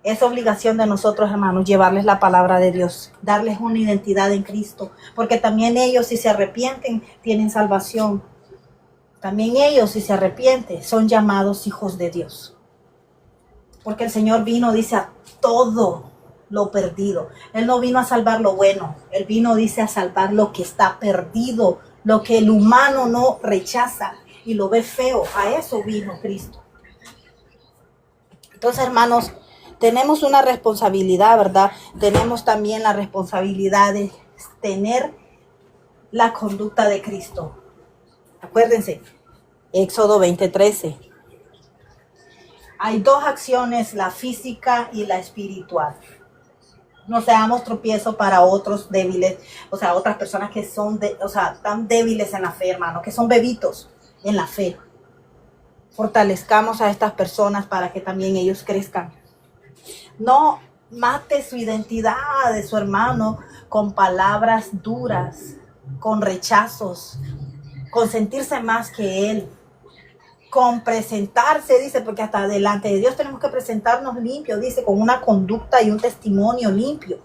Es obligación de nosotros, hermanos, llevarles la palabra de Dios, darles una identidad en Cristo, porque también ellos, si se arrepienten, tienen salvación. También ellos, si se arrepienten, son llamados hijos de Dios. Porque el Señor vino, dice, a todo lo perdido. Él no vino a salvar lo bueno, Él vino, dice, a salvar lo que está perdido, lo que el humano no rechaza y lo ve feo. A eso vino Cristo. Entonces, hermanos, tenemos una responsabilidad, ¿verdad? Tenemos también la responsabilidad de tener la conducta de Cristo. Acuérdense, Éxodo 20:13. Hay 2 acciones, la física y la espiritual. No seamos tropiezo para otros débiles, o sea, otras personas que son, tan débiles en la fe, hermano, que son bebitos en la fe. Fortalezcamos a estas personas para que también ellos crezcan. No mate su identidad de su hermano con palabras duras, con rechazos, con sentirse más que él, con presentarse, dice, porque hasta delante de Dios tenemos que presentarnos limpios, dice, con una conducta y un testimonio limpio.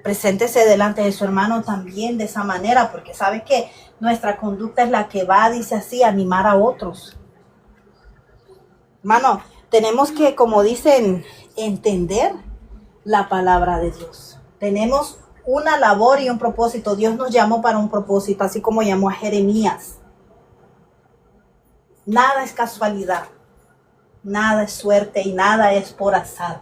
Preséntese delante de su hermano también de esa manera, porque sabe que nuestra conducta es la que va, dice así, a animar a otros. Hermano, tenemos que, como dicen, entender la palabra de Dios. Tenemos una labor y un propósito. Dios nos llamó para un propósito, así como llamó a Jeremías. Nada es casualidad, nada es suerte y nada es por azar.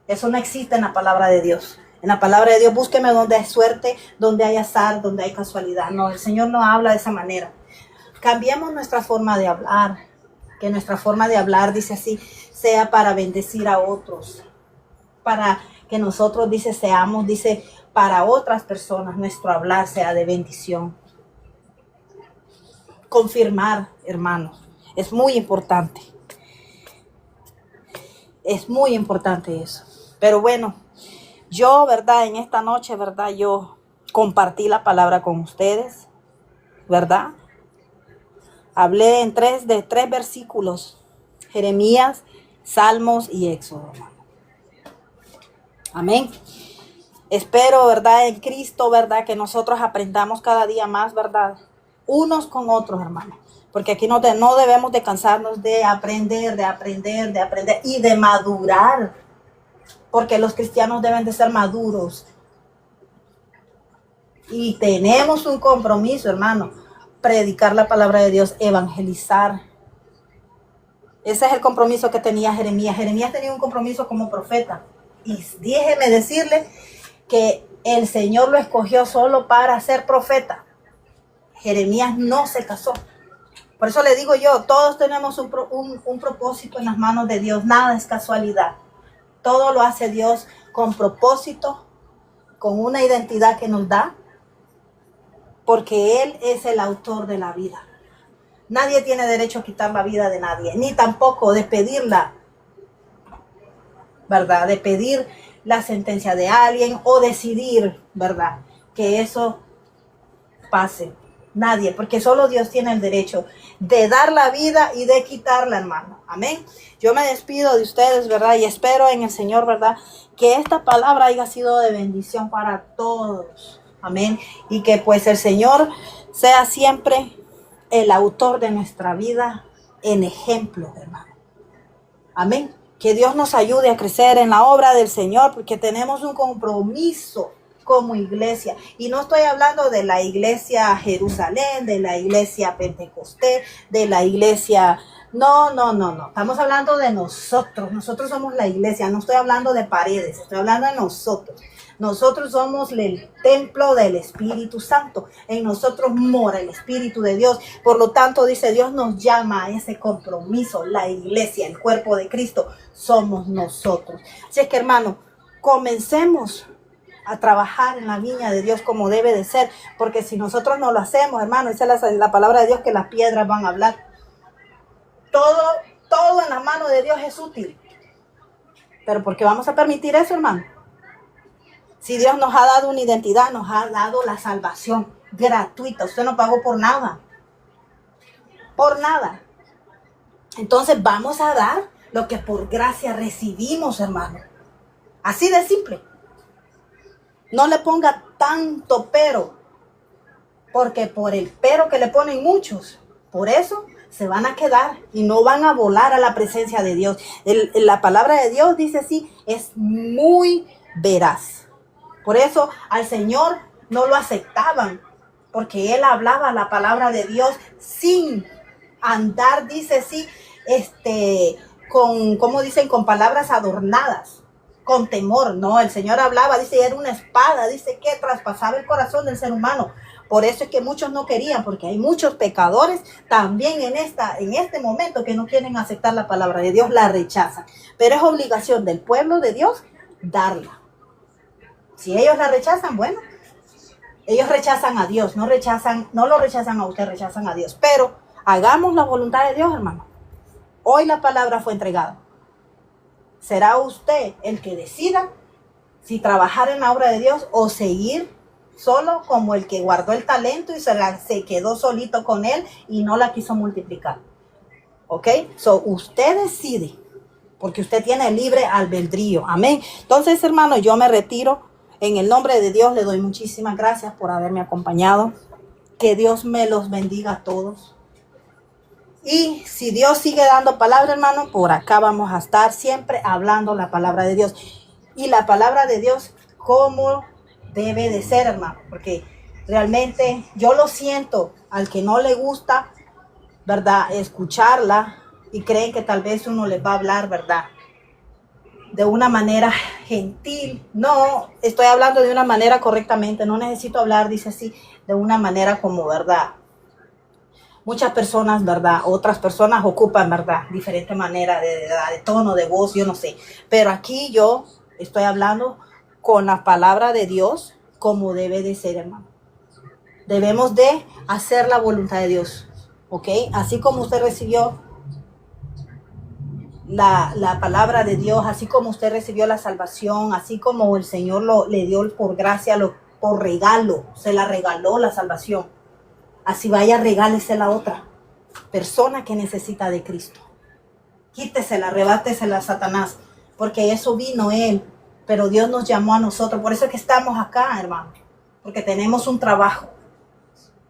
Eso no existe en la palabra de Dios. En la palabra de Dios, búsqueme donde hay suerte, donde hay azar, donde hay casualidad. No, el Señor no habla de esa manera. Cambiemos nuestra forma de hablar. Que nuestra forma de hablar, dice así, sea para bendecir a otros. Para que nosotros, dice, seamos, dice, para otras personas, nuestro hablar sea de bendición. Confirmar, hermanos, es muy importante. Es muy importante eso. Pero bueno, yo, ¿verdad? En esta noche, ¿verdad? Yo compartí la palabra con ustedes, ¿verdad? Hablé en tres versículos, Jeremías, Salmos y Éxodo. Amén. Espero, ¿verdad? En Cristo, ¿verdad? Que nosotros aprendamos cada día más, ¿verdad? Unos con otros, hermanos. Porque aquí no debemos de cansarnos de aprender y de madurar. Porque los cristianos deben de ser maduros. Y tenemos un compromiso, hermano. Predicar la palabra de Dios, evangelizar. Ese es el compromiso que tenía Jeremías. Jeremías tenía un compromiso como profeta. Y déjeme decirle que el Señor lo escogió solo para ser profeta. Jeremías no se casó. Por eso le digo yo, todos tenemos un propósito en las manos de Dios. Nada es casualidad. Todo lo hace Dios con propósito, con una identidad que nos da, porque Él es el autor de la vida. Nadie tiene derecho a quitar la vida de nadie, ni tampoco de pedirla, ¿verdad? De pedir la sentencia de alguien o decidir, ¿verdad? Que eso pase. Nadie, porque solo Dios tiene el derecho de dar la vida y de quitarla, hermano. Amén. Yo me despido de ustedes, ¿verdad? Y espero en el Señor, ¿verdad? Que esta palabra haya sido de bendición para todos. Amén. Y que pues el Señor sea siempre el autor de nuestra vida en ejemplo, hermano. Amén. Que Dios nos ayude a crecer en la obra del Señor, porque tenemos un compromiso como iglesia. Y no estoy hablando de la iglesia Jerusalén, de la iglesia Pentecostés, de la iglesia... No. Estamos hablando de nosotros. Nosotros somos la iglesia. No estoy hablando de paredes. Estoy hablando de nosotros. Nosotros somos el templo del Espíritu Santo. En nosotros mora el Espíritu de Dios. Por lo tanto, dice, Dios nos llama a ese compromiso. La iglesia, el cuerpo de Cristo, somos nosotros. Así es que, hermano, comencemos a trabajar en la viña de Dios como debe de ser. Porque si nosotros no lo hacemos, hermano, dice la palabra de Dios que las piedras van a hablar. Todo en las manos de Dios es útil. Pero ¿por qué vamos a permitir eso, hermano? Si Dios nos ha dado una identidad, nos ha dado la salvación gratuita. Usted no pagó por nada. Por nada. Entonces vamos a dar lo que por gracia recibimos, hermano. Así de simple. No le ponga tanto pero. Porque por el pero que le ponen muchos, por eso se van a quedar y no van a volar a la presencia de Dios. La palabra de Dios dice así, es muy veraz. Por eso al Señor no lo aceptaban, porque Él hablaba la palabra de Dios sin andar, dice así, como dicen, con palabras adornadas, con temor. No, el Señor hablaba, dice, era una espada, dice que traspasaba el corazón del ser humano. Por eso es que muchos no querían, porque hay muchos pecadores también en este momento que no quieren aceptar la palabra de Dios, la rechazan. Pero es obligación del pueblo de Dios darla. Si ellos la rechazan, bueno, ellos rechazan a Dios, no lo rechazan a usted, rechazan a Dios. Pero hagamos la voluntad de Dios, hermano. Hoy la palabra fue entregada. Será usted el que decida si trabajar en la obra de Dios o seguir solo como el que guardó el talento y se quedó solito con él y no la quiso multiplicar. ¿Ok? Usted decide, porque usted tiene libre albedrío. Amén. Entonces, hermano, yo me retiro. En el nombre de Dios le doy muchísimas gracias por haberme acompañado. Que Dios me los bendiga a todos. Y si Dios sigue dando palabra, hermano, por acá vamos a estar siempre hablando la palabra de Dios. Y la palabra de Dios, ¿cómo debe de ser, hermano? Porque realmente yo lo siento, al que no le gusta, ¿verdad?, escucharla y creen que tal vez uno les va a hablar, ¿verdad?, de una manera gentil. No, estoy hablando de una manera correctamente. No necesito hablar, dice así, de una manera como, ¿verdad? Muchas personas, ¿verdad? Otras personas ocupan, ¿verdad?, diferente manera de tono, de voz, yo no sé. Pero aquí yo estoy hablando con la palabra de Dios como debe de ser, hermano. Debemos de hacer la voluntad de Dios, ¿ok? Así como usted recibió la palabra de Dios, así como usted recibió la salvación, así como el Señor le dio por gracia, por regalo, se la regaló la salvación. Así vaya, regálese la otra persona que necesita de Cristo. Quítesela, arrebátesela a Satanás, porque eso vino Él, pero Dios nos llamó a nosotros. Por eso es que estamos acá, hermano, porque tenemos un trabajo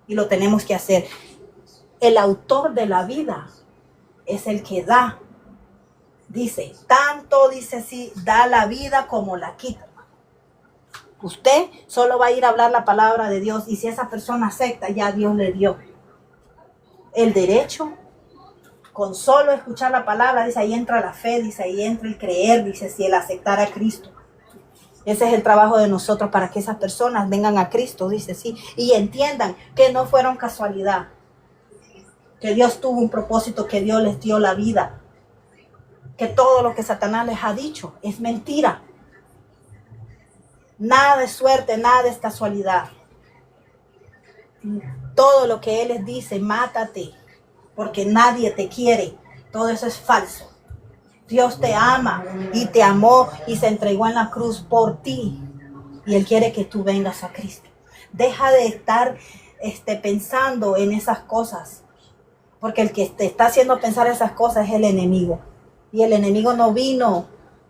y lo tenemos que hacer. El autor de la vida es el que da. Dice, tanto, dice así, da la vida como la quita. Usted solo va a ir a hablar la palabra de Dios, y si esa persona acepta, ya Dios le dio el derecho. Con solo escuchar la palabra, dice, ahí entra la fe, dice, ahí entra el creer, dice, si el aceptar a Cristo. Ese es el trabajo de nosotros, para que esas personas vengan a Cristo, dice, sí, y entiendan que no fueron casualidad, que Dios tuvo un propósito, que Dios les dio la vida, que todo lo que Satanás les ha dicho es mentira. Nada es suerte, nada es casualidad. Todo lo que Él les dice, mátate, porque nadie te quiere, todo eso es falso. Dios te ama y te amó y se entregó en la cruz por ti, y Él quiere que tú vengas a Cristo. Deja de estar pensando en esas cosas, porque el que te está haciendo pensar esas cosas es el enemigo. Y el enemigo no vino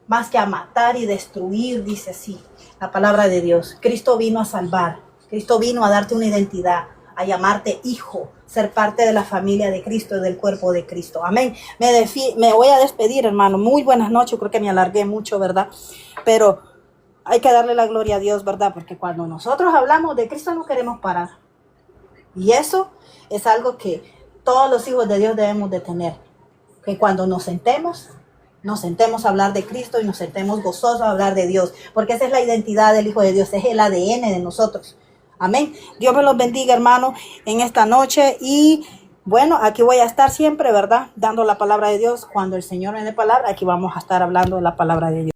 más que a matar y destruir, dice así la palabra de Dios. Cristo vino a salvar. Cristo vino a darte una identidad, a llamarte hijo, ser parte de la familia de Cristo y del cuerpo de Cristo. Amén. Me voy a despedir, hermano. Muy buenas noches. Creo que me alargué mucho, ¿verdad? Pero hay que darle la gloria a Dios, ¿verdad? Porque cuando nosotros hablamos de Cristo no queremos parar. Y eso es algo que todos los hijos de Dios debemos de tener. Que cuando nos sentemos a hablar de Cristo y nos sentemos gozosos a hablar de Dios, porque esa es la identidad del Hijo de Dios, es el ADN de nosotros. Amén. Dios me los bendiga, hermano, en esta noche. Y bueno, aquí voy a estar siempre, ¿verdad?, dando la palabra de Dios. Cuando el Señor me dé palabra, aquí vamos a estar hablando de la palabra de Dios.